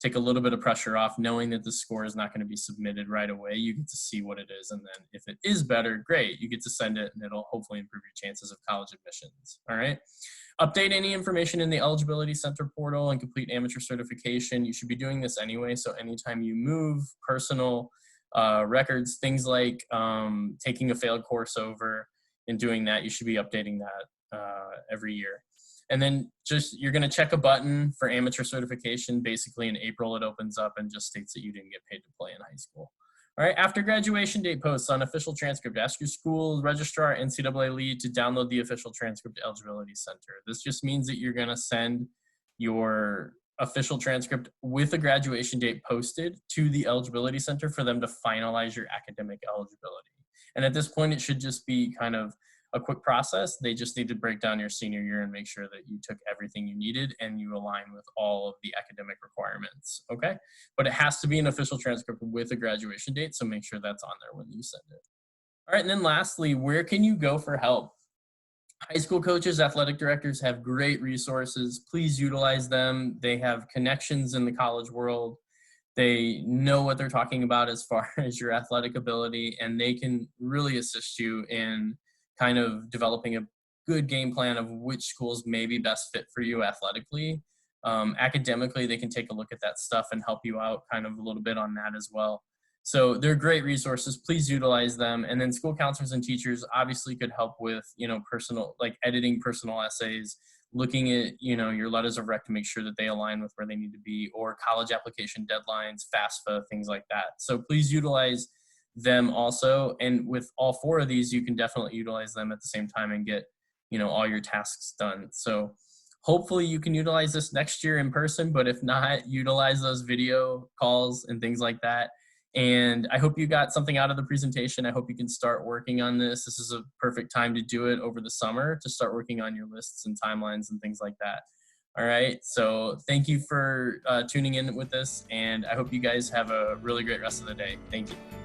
Speaker 7: take a little bit of pressure off knowing that the score is not going to be submitted right away. You get to see what it is, and then if it is better, great. You get to send it, and it'll hopefully improve your chances of college admissions. All right. Update any information in the Eligibility Center portal and complete amateur certification. You should be doing this anyway, so anytime you move personal records, things like taking a failed course over and doing that, you should be updating that every year. And then just, you're gonna check a button for amateur certification. Basically in April, it opens up and just states that you didn't get paid to play in high school. All right, after graduation date posts on official transcript, ask your school registrar, NCAA lead to download the official transcript to Eligibility Center. This just means that you're gonna send your official transcript with a graduation date posted to the Eligibility Center for them to finalize your academic eligibility. And at this point, it should just be kind of a quick process. They just need to break down your senior year and make sure that you took everything you needed and you align with all of the academic requirements, okay? But it has to be an official transcript with a graduation date, so make sure that's on there when you send it. All right, and then lastly, where can you go for help? High school coaches, athletic directors have great resources. Please utilize them. They have connections in the college world. They know what they're talking about as far as your athletic ability, and they can really assist you in kind of developing a good game plan of which schools may be best fit for you athletically. Academically, they can take a look at that stuff and help you out kind of a little bit on that as well. So they're great resources. Please utilize them. And then school counselors and teachers obviously could help with, personal, like editing personal essays, looking at, your letters of rec to make sure that they align with where they need to be, or college application deadlines, FAFSA, things like that. So please utilize them also. And with all four of these, you can definitely utilize them at the same time and get, all your tasks done. So hopefully you can utilize this next year in person, but if not, utilize those video calls and things like that. And I hope you got something out of the presentation. I hope you can start working on this. This is a perfect time to do it over the summer, to start working on your lists and timelines and things like that. All right, so thank you for tuning in with this, and I hope you guys have a really great rest of the day. Thank you.